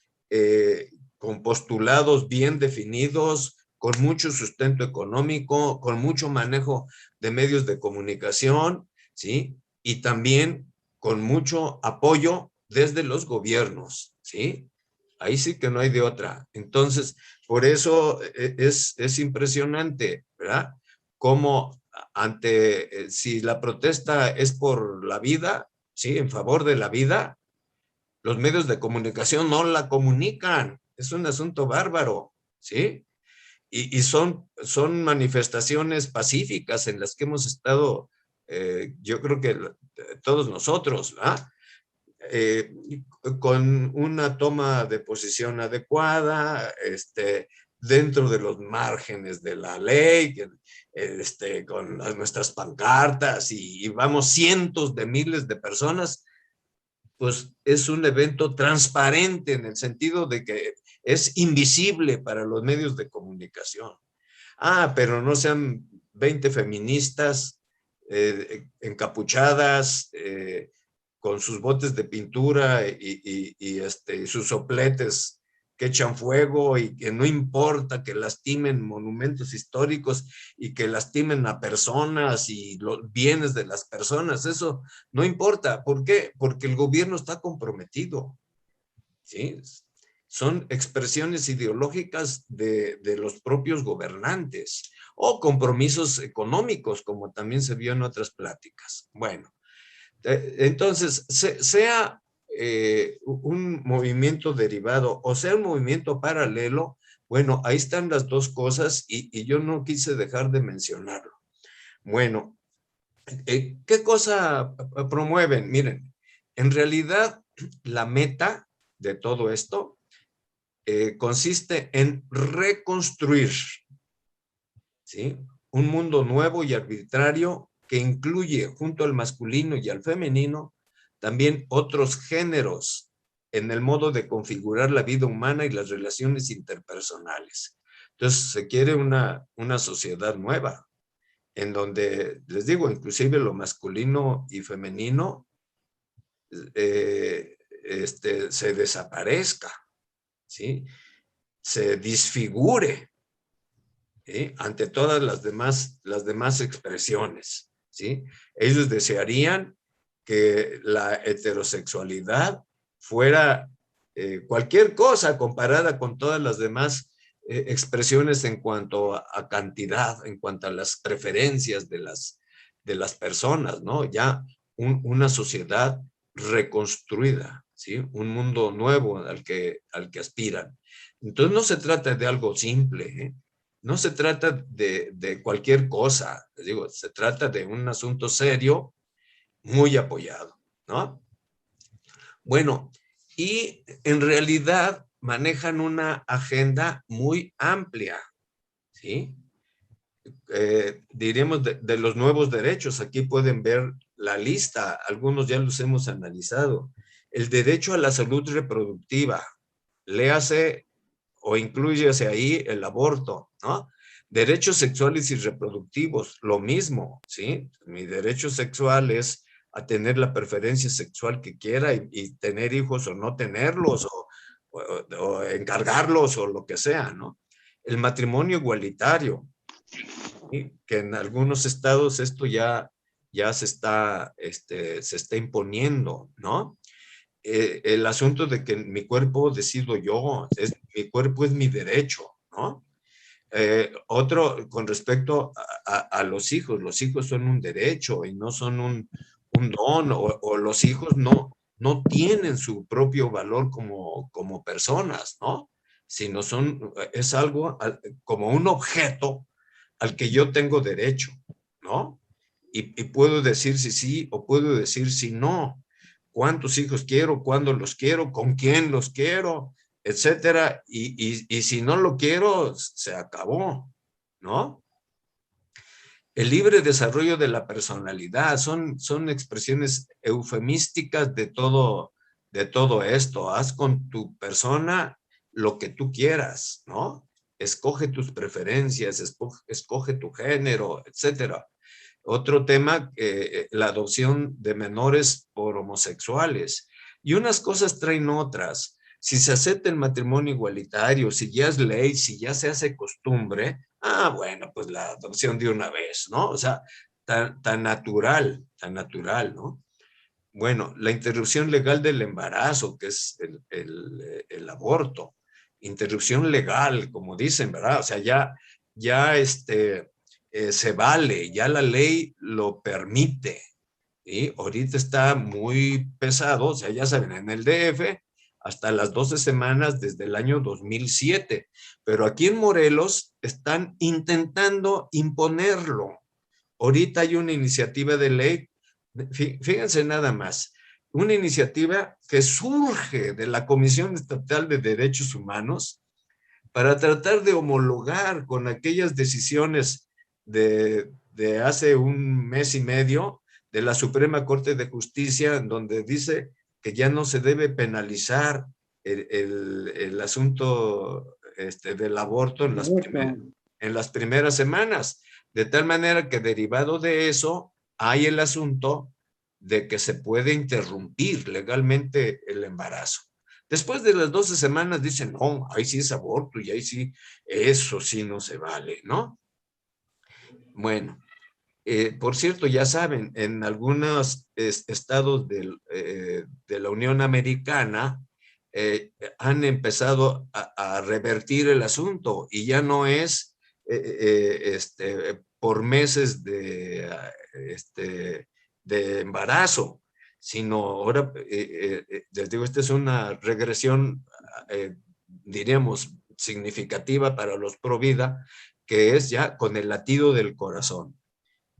con postulados bien definidos, con mucho sustento económico, con mucho manejo de medios de comunicación, ¿sí? Y también con mucho apoyo desde los gobiernos, ¿sí? Ahí sí que no hay de otra. Entonces, por eso es impresionante, ¿verdad? Cómo si la protesta es por la vida, ¿sí? En favor de la vida, los medios de comunicación no la comunican. Es un asunto bárbaro, ¿sí? Y son manifestaciones pacíficas en las que hemos estado, yo creo que todos nosotros, ¿verdad? Con una toma de posición adecuada, dentro de los márgenes de la ley, con nuestras pancartas y vamos cientos de miles de personas, pues es un evento transparente en el sentido de que es invisible para los medios de comunicación. Pero no sean 20 feministas encapuchadas, con sus botes de pintura y sus sopletes que echan fuego y que no importa que lastimen monumentos históricos y que lastimen a personas y los bienes de las personas, eso no importa. ¿Por qué? Porque el gobierno está comprometido, ¿sí? Son expresiones ideológicas de los propios gobernantes o compromisos económicos, como también se vio en otras pláticas. Bueno, entonces, sea un movimiento derivado o sea un movimiento paralelo, bueno, ahí están las dos cosas y yo no quise dejar de mencionarlo. Bueno, ¿qué cosa promueven? Miren, en realidad la meta de todo esto consiste en reconstruir, ¿sí? Un mundo nuevo y arbitrario que incluye junto al masculino y al femenino también otros géneros en el modo de configurar la vida humana y las relaciones interpersonales. Entonces se quiere una sociedad nueva, en donde, les digo, inclusive lo masculino y femenino se desaparezca, ¿sí? Se disfigure, ¿sí? Ante todas las demás expresiones, ¿sí? Ellos desearían que la heterosexualidad fuera cualquier cosa comparada con todas las demás expresiones en cuanto a cantidad, en cuanto a las preferencias de las personas, ¿no? Ya una sociedad reconstruida, ¿sí? Un mundo nuevo al que aspiran. Entonces no se trata de algo simple, ¿eh? No se trata de cualquier cosa, les digo, se trata de un asunto serio, muy apoyado, ¿no? Bueno, y en realidad manejan una agenda muy amplia, ¿sí? Diríamos de los nuevos derechos. Aquí pueden ver la lista, algunos ya los hemos analizado. El derecho a la salud reproductiva, léase o incluyese ahí el aborto, ¿no? Derechos sexuales y reproductivos, lo mismo, ¿sí? Mi derecho sexual es a tener la preferencia sexual que quiera y tener hijos o no tenerlos o encargarlos o lo que sea, ¿no? El matrimonio igualitario, ¿sí? Que en algunos estados esto ya se está imponiendo, ¿no? El asunto de que mi cuerpo decido yo, mi cuerpo es mi derecho, ¿no? Otro, con respecto a los hijos son un derecho y no son un don, o los hijos no tienen su propio valor como personas, ¿no? Sino es algo como un objeto al que yo tengo derecho, ¿no? Y puedo decir si sí o puedo decir si no. ¿Cuántos hijos quiero? ¿Cuándo los quiero? ¿Con quién los quiero? Etcétera. Y si no lo quiero, se acabó, ¿no? El libre desarrollo de la personalidad son expresiones eufemísticas de todo esto. Haz con tu persona lo que tú quieras, ¿no? Escoge tus preferencias, escoge tu género, etcétera. Otro tema, la adopción de menores por homosexuales. Y unas cosas traen otras. Si se acepta el matrimonio igualitario, si ya es ley, si ya se hace costumbre, bueno, pues la adopción de una vez, ¿no? O sea, tan natural, ¿no? Bueno, la interrupción legal del embarazo, que es el aborto. Interrupción legal, como dicen, ¿verdad? O sea, ya se vale, ya la ley lo permite. ¿Sí? Ahorita está muy pesado, o sea, ya saben, en el DF hasta las 12 semanas desde el año 2007, pero aquí en Morelos están intentando imponerlo. Ahorita hay una iniciativa de ley, fíjense nada más, una iniciativa que surge de la Comisión Estatal de Derechos Humanos para tratar de homologar con aquellas decisiones de hace un mes y medio de la Suprema Corte de Justicia, en donde dice que ya no se debe penalizar el asunto del aborto en las primeras semanas. De tal manera que derivado de eso hay el asunto de que se puede interrumpir legalmente el embarazo. Después de las 12 semanas dicen, no, ahí sí es aborto y ahí sí, eso sí no se vale, ¿no? Bueno, por cierto, ya saben, en algunos estados de la Unión Americana han empezado a revertir el asunto y ya no es por meses de embarazo, sino ahora, les digo, esta es una regresión, diríamos, significativa para los pro vida, que es ya con el latido del corazón.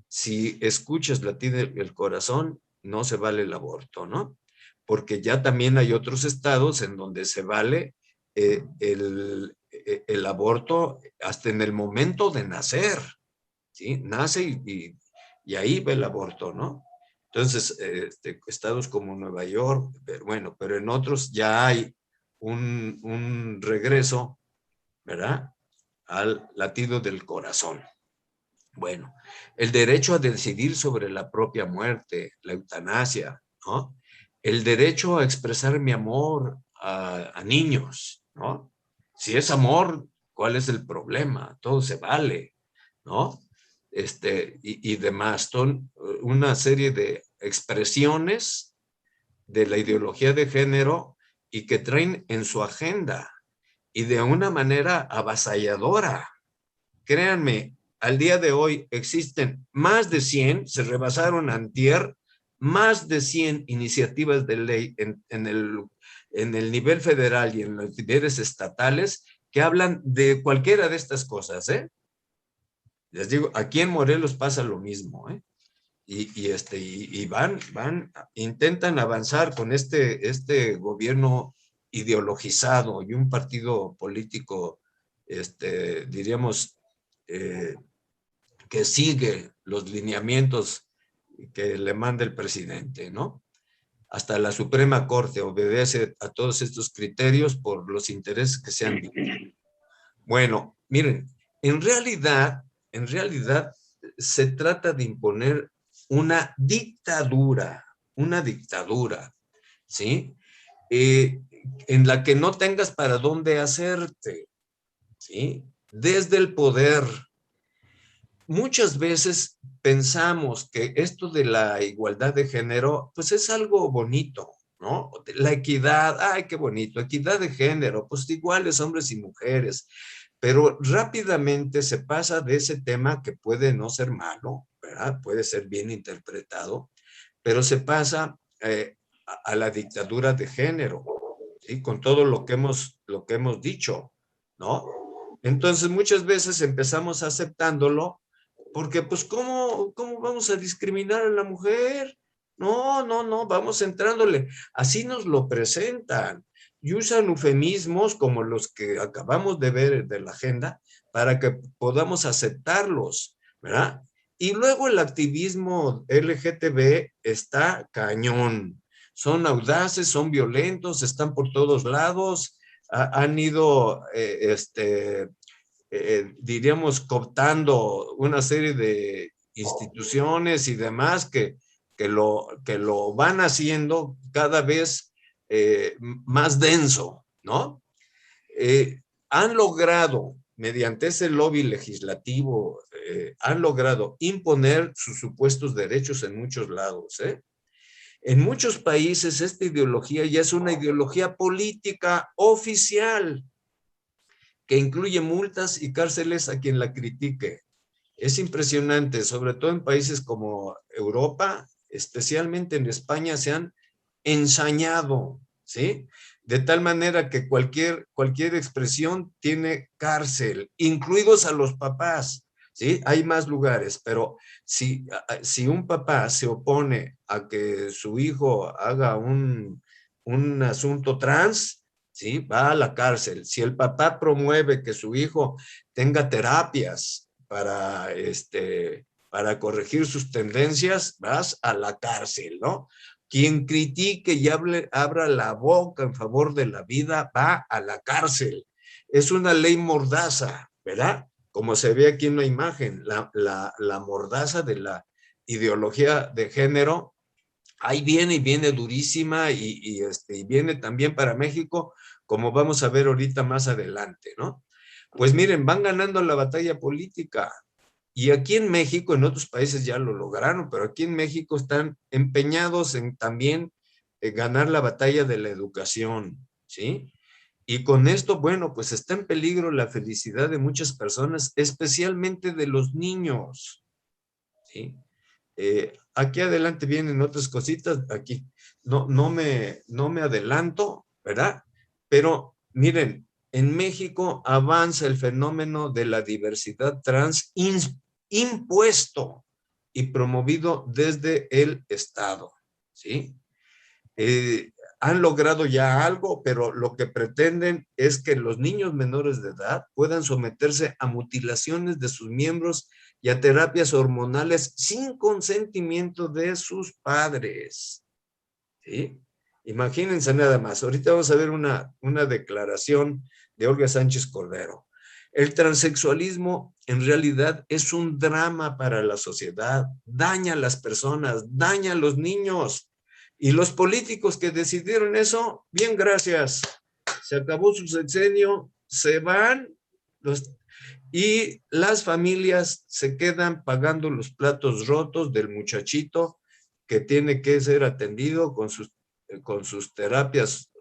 Si escuchas latir el corazón, no se vale el aborto, ¿no? Porque ya también hay otros estados en donde se vale el aborto hasta en el momento de nacer, ¿sí? Nace y ahí va el aborto, ¿no? Entonces, estados como Nueva York, pero en otros ya hay un regreso, ¿verdad? Al latido del corazón. Bueno, el derecho a decidir sobre la propia muerte, la eutanasia, ¿no? El derecho a expresar mi amor a niños, ¿no? Si es amor, ¿cuál es el problema? Todo se vale, ¿no? Y demás. Son una serie de expresiones de la ideología de género y que traen en su agenda y de una manera avasalladora. Créanme, al día de hoy existen más de 100, se rebasaron antier, más de 100 iniciativas de ley en el nivel federal y en los niveles estatales que hablan de cualquiera de estas cosas, ¿eh? Les digo, aquí en Morelos pasa lo mismo, ¿eh? Y intentan avanzar con este gobierno ideologizado y un partido político, diríamos, que sigue los lineamientos que le manda el presidente, ¿no? Hasta la Suprema Corte obedece a todos estos criterios por los intereses que sean Bueno, miren, en realidad se trata de imponer una dictadura, ¿sí? Eh, en la que no tengas para dónde hacerte, ¿sí? Desde el poder. Muchas veces pensamos que esto de la igualdad de género, pues es algo bonito, ¿no? La equidad, ay, qué bonito, equidad de género, pues iguales hombres y mujeres, pero rápidamente se pasa de ese tema que puede no ser malo, ¿verdad? Puede ser bien interpretado, pero se pasa a la dictadura de género, ¿sí? Con todo lo que hemos dicho, ¿no? Entonces muchas veces empezamos aceptándolo porque pues ¿cómo vamos a discriminar a la mujer? No, no, no, vamos entrándole. Así nos lo presentan y usan eufemismos como los que acabamos de ver de la agenda para que podamos aceptarlos, ¿verdad? Y luego el activismo LGTB está cañón. Son audaces, son violentos, están por todos lados, han ido diríamos, cooptando una serie de instituciones y demás que lo van haciendo cada vez más denso, ¿no? Han logrado, mediante ese lobby legislativo, han logrado imponer sus supuestos derechos en muchos lados, ¿eh? En muchos países esta ideología ya es una ideología política oficial, que incluye multas y cárceles a quien la critique. Es impresionante, sobre todo en países como Europa, especialmente en España, se han ensañado, ¿sí? De tal manera que cualquier expresión tiene cárcel, incluidos a los papás, ¿sí? Hay más lugares, pero si un papá se opone a que su hijo haga un asunto trans, ¿sí? Va a la cárcel. Si el papá promueve que su hijo tenga terapias para corregir sus tendencias, vas a la cárcel, ¿no? Quien critique y abra la boca en favor de la vida va a la cárcel. Es una ley mordaza, ¿verdad? Como se ve aquí en la imagen, la mordaza de la ideología de género, ahí viene y viene durísima y viene también para México, como vamos a ver ahorita más adelante, ¿no? Pues miren, van ganando la batalla política. Y aquí en México, en otros países ya lo lograron, pero aquí en México están empeñados en también ganar la batalla de la educación, ¿sí? Y con esto, bueno, pues está en peligro la felicidad de muchas personas, especialmente de los niños, ¿sí? Aquí adelante vienen otras cositas, aquí no me adelanto, ¿verdad? Pero miren, en México avanza el fenómeno de la diversidad trans impuesto y promovido desde el Estado, ¿sí? Han logrado ya algo, pero lo que pretenden es que los niños menores de edad puedan someterse a mutilaciones de sus miembros y a terapias hormonales sin consentimiento de sus padres, ¿sí? Imagínense nada más. Ahorita vamos a ver una declaración de Olga Sánchez Cordero. El transexualismo en realidad es un drama para la sociedad, daña a las personas, daña a los niños. Y los políticos que decidieron eso, bien, gracias. Se acabó su sexenio, se van y las familias se quedan pagando los platos rotos del muchachito que tiene que ser atendido con sus terapias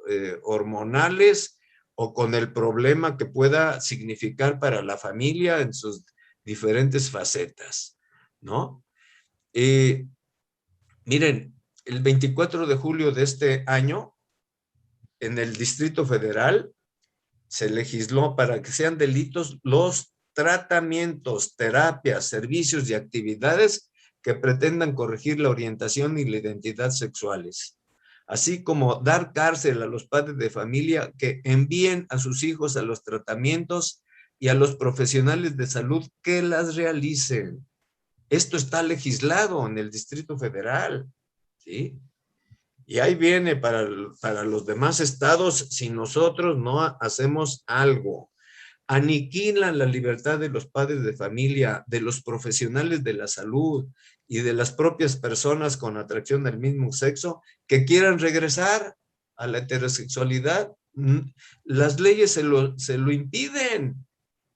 hormonales o con el problema que pueda significar para la familia en sus diferentes facetas, ¿no? Miren, el 24 de julio de este año, en el Distrito Federal, se legisló para que sean delitos los tratamientos, terapias, servicios y actividades que pretendan corregir la orientación y la identidad sexuales, así como dar cárcel a los padres de familia que envíen a sus hijos a los tratamientos y a los profesionales de salud que las realicen. Esto está legislado en el Distrito Federal, ¿sí? Y ahí viene para los demás estados si nosotros no hacemos algo. aniquilan la libertad de los padres de familia, de los profesionales de la salud y de las propias personas con atracción al mismo sexo que quieran regresar a la heterosexualidad. Las leyes se lo impiden.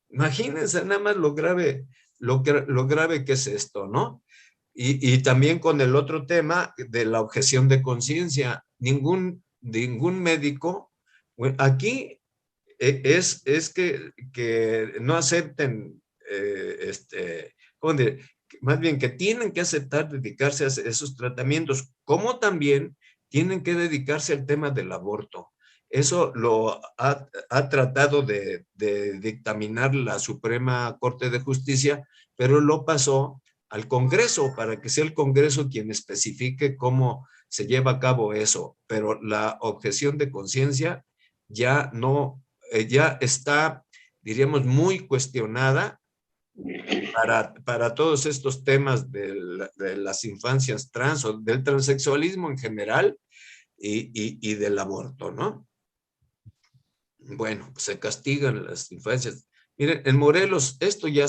Imagínense nada más lo grave que es esto, ¿no? Y también con el otro tema de la objeción de conciencia. Ningún médico, bueno, aquí es que no acepten, más bien que tienen que aceptar dedicarse a esos tratamientos, como también tienen que dedicarse al tema del aborto. Eso lo ha tratado de dictaminar la Suprema Corte de Justicia, pero lo pasó al Congreso para que sea el Congreso quien especifique cómo se lleva a cabo eso. Pero la objeción de conciencia ya no, ya está, diríamos, muy cuestionada para todos estos temas de las infancias trans o del transexualismo en general y del aborto, ¿no? Bueno, pues se castigan las infancias. Miren, en Morelos esto ya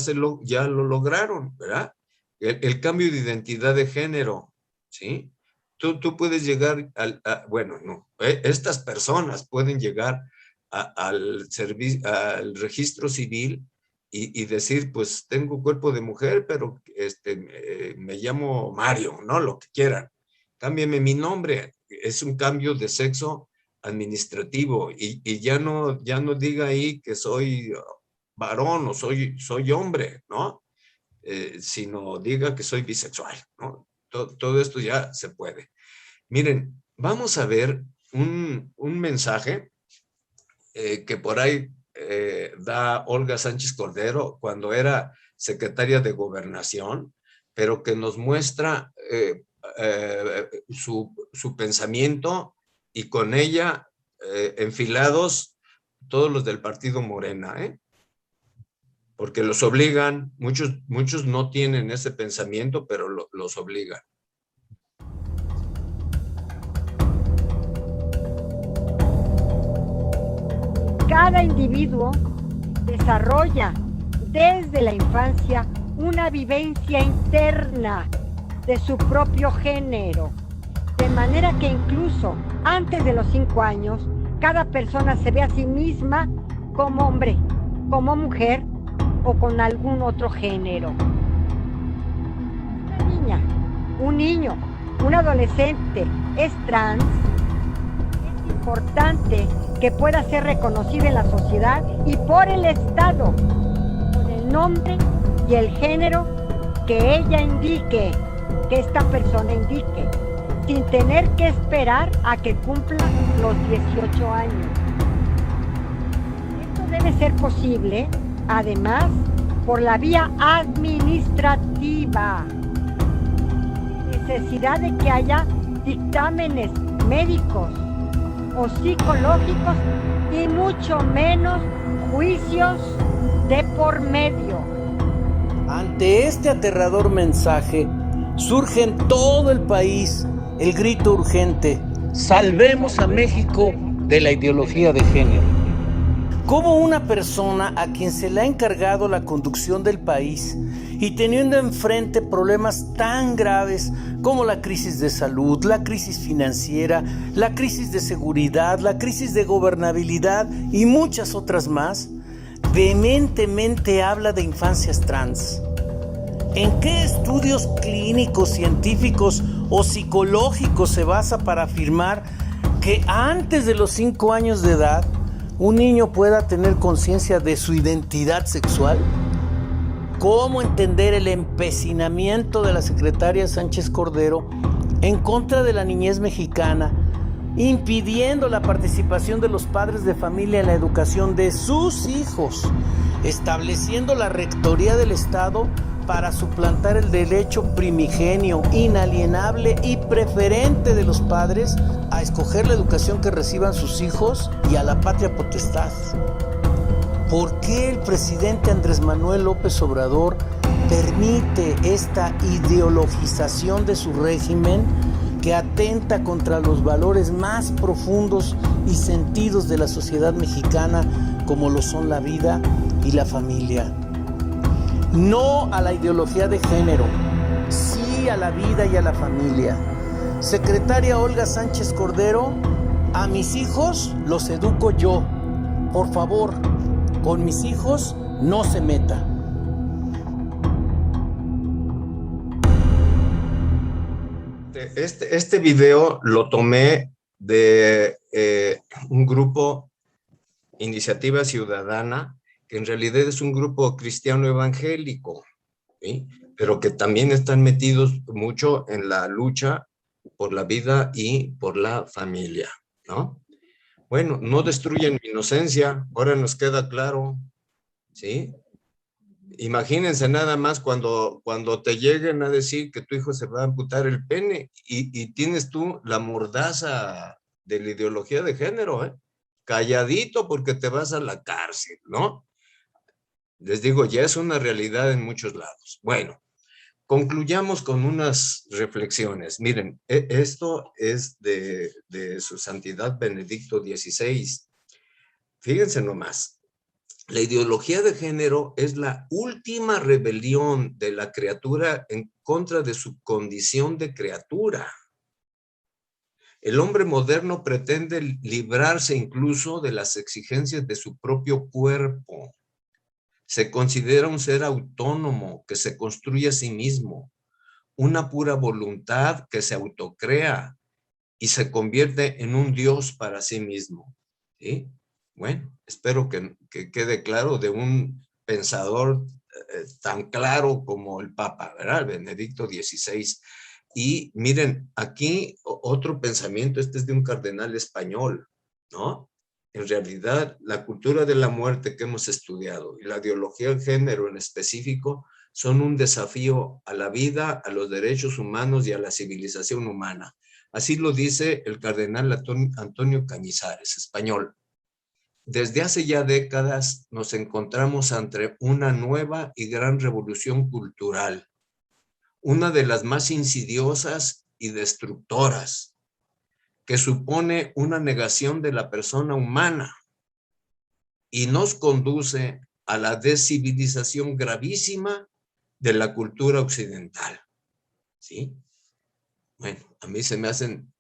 lo lograron, ¿verdad? El cambio de identidad de género, ¿sí? Tú puedes llegar bueno, no, estas personas pueden llegar al registro civil y decir, pues tengo cuerpo de mujer, pero me llamo Mario, ¿no? Lo que quieran. Cámbiame mi nombre. Es un cambio de sexo administrativo y ya no diga ahí que soy varón o soy hombre, ¿no? Sino diga que soy bisexual, ¿no? Todo esto ya se puede. Miren, vamos a ver un mensaje que por ahí da Olga Sánchez Cordero cuando era secretaria de Gobernación, pero que nos muestra su pensamiento y con ella enfilados todos los del partido Morena, porque los obligan, muchos no tienen ese pensamiento, pero los obligan. Cada individuo desarrolla desde la infancia una vivencia interna de su propio género, de manera que incluso antes de los 5 años, cada persona se ve a sí misma como hombre, como mujer o con algún otro género. Una niña, un niño, un adolescente es trans, es importante que pueda ser reconocida en la sociedad y por el Estado, con el nombre y el género que ella indique, que esta persona indique, sin tener que esperar a que cumpla los 18 años. Esto debe ser posible, además, por la vía administrativa, sin necesidad de que haya dictámenes médicos o psicológicos y mucho menos juicios de por medio. Ante este aterrador mensaje, surge en todo el país el grito urgente: salvemos a México de la ideología de género. ¿Cómo una persona a quien se le ha encargado la conducción del país y teniendo enfrente problemas tan graves como la crisis de salud, la crisis financiera, la crisis de seguridad, la crisis de gobernabilidad y muchas otras más, vehementemente habla de infancias trans? ¿En qué estudios clínicos, científicos o psicológicos se basa para afirmar que antes de los 5 años de edad un niño pueda tener conciencia de su identidad sexual? ¿Cómo entender el empecinamiento de la secretaria Sánchez Cordero en contra de la niñez mexicana, impidiendo la participación de los padres de familia en la educación de sus hijos, estableciendo la rectoría del Estado para suplantar el derecho primigenio, inalienable y preferente de los padres a escoger la educación que reciban sus hijos y a la patria potestad? ¿Por qué el presidente Andrés Manuel López Obrador permite esta ideologización de su régimen que atenta contra los valores más profundos y sentidos de la sociedad mexicana, como lo son la vida y la familia. No a la ideología de género, sí a la vida y a la familia. Secretaria Olga Sánchez Cordero, a mis hijos los educo yo. Por favor, con mis hijos no se meta. Este video lo tomé de un grupo, Iniciativa Ciudadana, que en realidad es un grupo cristiano evangélico, ¿sí? Pero que también están metidos mucho en la lucha por la vida y por la familia, ¿no? Bueno, no destruyen mi inocencia, ahora nos queda claro, ¿sí? Imagínense nada más cuando te lleguen a decir que tu hijo se va a amputar el pene y tienes tú la mordaza de la ideología de género, ¿eh? Calladito porque te vas a la cárcel, ¿no? Les digo, ya es una realidad en muchos lados. Bueno, concluyamos con unas reflexiones. Miren, esto es de su santidad Benedicto XVI. Fíjense nomás. La ideología de género es la última rebelión de la criatura en contra de su condición de criatura. El hombre moderno pretende librarse incluso de las exigencias de su propio cuerpo. Se considera un ser autónomo que se construye a sí mismo, una pura voluntad que se autocrea y se convierte en un Dios para sí mismo. ¿Sí? Bueno, espero que quede claro de un pensador tan claro como el Papa, ¿verdad? Benedicto XVI. Y miren, aquí otro pensamiento, este es de un cardenal español, ¿no? En realidad, la cultura de la muerte que hemos estudiado y la ideología de género en específico son un desafío a la vida, a los derechos humanos y a la civilización humana. Así lo dice el cardenal Antonio Cañizares, español. Desde hace ya décadas nos encontramos ante una nueva y gran revolución cultural, una de las más insidiosas y destructoras, que supone una negación de la persona humana y nos conduce a la descivilización gravísima de la cultura occidental. ¿Sí? Bueno, a mí se me hacen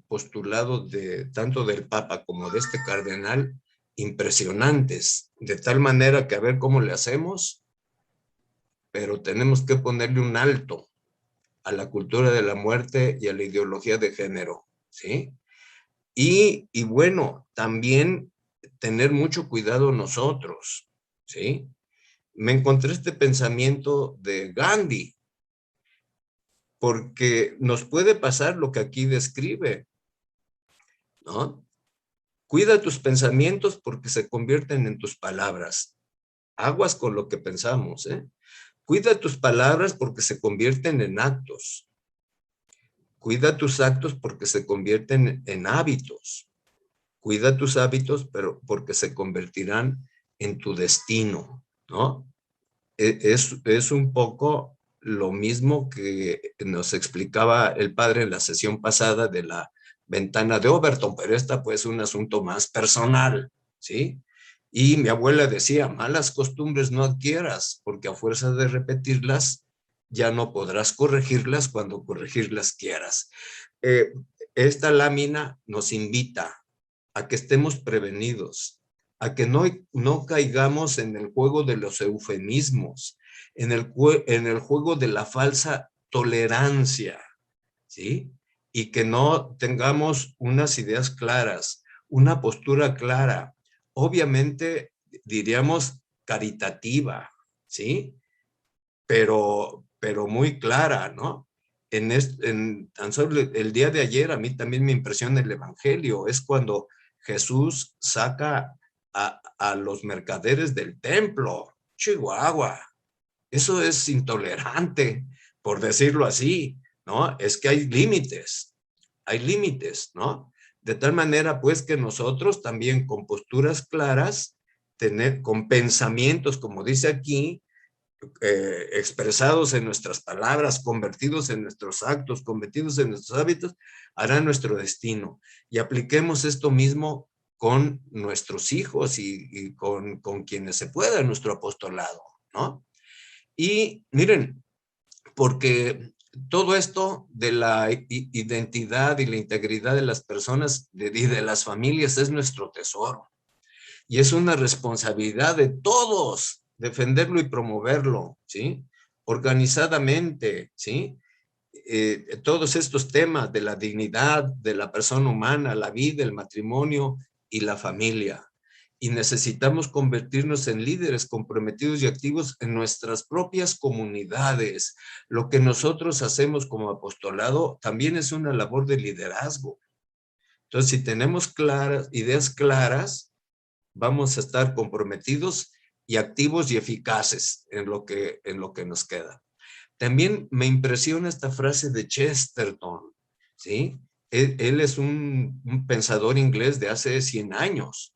postulados tanto del Papa como de este cardenal impresionantes, de tal manera que a ver cómo le hacemos, pero tenemos que ponerle un alto a la cultura de la muerte y a la ideología de género, ¿sí? Y bueno, también tener mucho cuidado nosotros, ¿sí? Me encontré este pensamiento de Gandhi, porque nos puede pasar lo que aquí describe, ¿no? Cuida tus pensamientos porque se convierten en tus palabras. Aguas con lo que pensamos, ¿eh? Cuida tus palabras porque se convierten en actos. Cuida tus actos porque se convierten en hábitos. Cuida tus hábitos, pero porque se convertirán en tu destino, ¿no? Es un poco lo mismo que nos explicaba el padre en la sesión pasada de la ventana de Overton, pero esta pues es un asunto más personal, ¿sí? Y mi abuela decía, malas costumbres no adquieras, porque a fuerza de repetirlas, ya no podrás corregirlas cuando corregirlas quieras. Esta lámina nos invita a que estemos prevenidos, a que no caigamos en el juego de los eufemismos, en el juego de la falsa tolerancia, ¿sí? Y que no tengamos unas ideas claras, una postura clara, obviamente diríamos caritativa, ¿sí? Pero muy clara, ¿no? Tan solo el día de ayer a mí también me impresiona el Evangelio, es cuando Jesús saca a los mercaderes del templo, Chihuahua. Eso es intolerante, por decirlo así, ¿no? Es que hay límites, ¿no? De tal manera, pues, que nosotros también con posturas claras, con pensamientos, como dice aquí, expresados en nuestras palabras, convertidos en nuestros actos, convertidos en nuestros hábitos, hará nuestro destino. Y apliquemos esto mismo con nuestros hijos y con quienes se pueda en nuestro apostolado, ¿no? Y miren, porque todo esto de la identidad y la integridad de las personas y de las familias es nuestro tesoro. Y es una responsabilidad de todos defenderlo y promoverlo, ¿sí? Organizadamente, ¿sí? Todos estos temas de la dignidad de la persona humana, la vida, el matrimonio y la familia. Y necesitamos convertirnos en líderes comprometidos y activos en nuestras propias comunidades. Lo que nosotros hacemos como apostolado también es una labor de liderazgo. Entonces, si tenemos ideas claras, vamos a estar comprometidos y activos y eficaces en lo que nos queda. También me impresiona esta frase de Chesterton, ¿sí? Él es un pensador inglés de hace 100 años,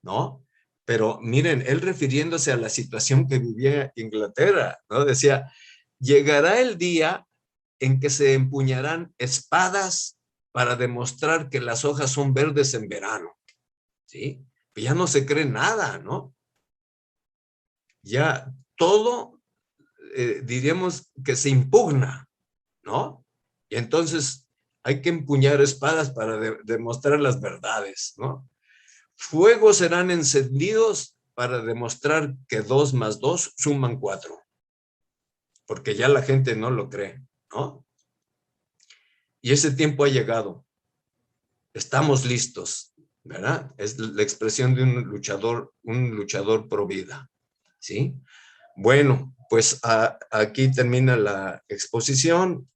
¿no? Pero miren, él refiriéndose a la situación que vivía Inglaterra, ¿no? Decía, llegará el día en que se empuñarán espadas para demostrar que las hojas son verdes en verano, ¿sí? Ya no se cree nada, ¿no? Ya todo, diríamos que se impugna, ¿no? Y entonces hay que empuñar espadas para demostrar las verdades, ¿no? Fuegos serán encendidos para demostrar que 2 más 2 suman 4, porque ya la gente no lo cree, ¿no? Y ese tiempo ha llegado. Estamos listos, ¿verdad? Es la expresión de un luchador pro vida, ¿sí? Bueno, pues aquí termina la exposición.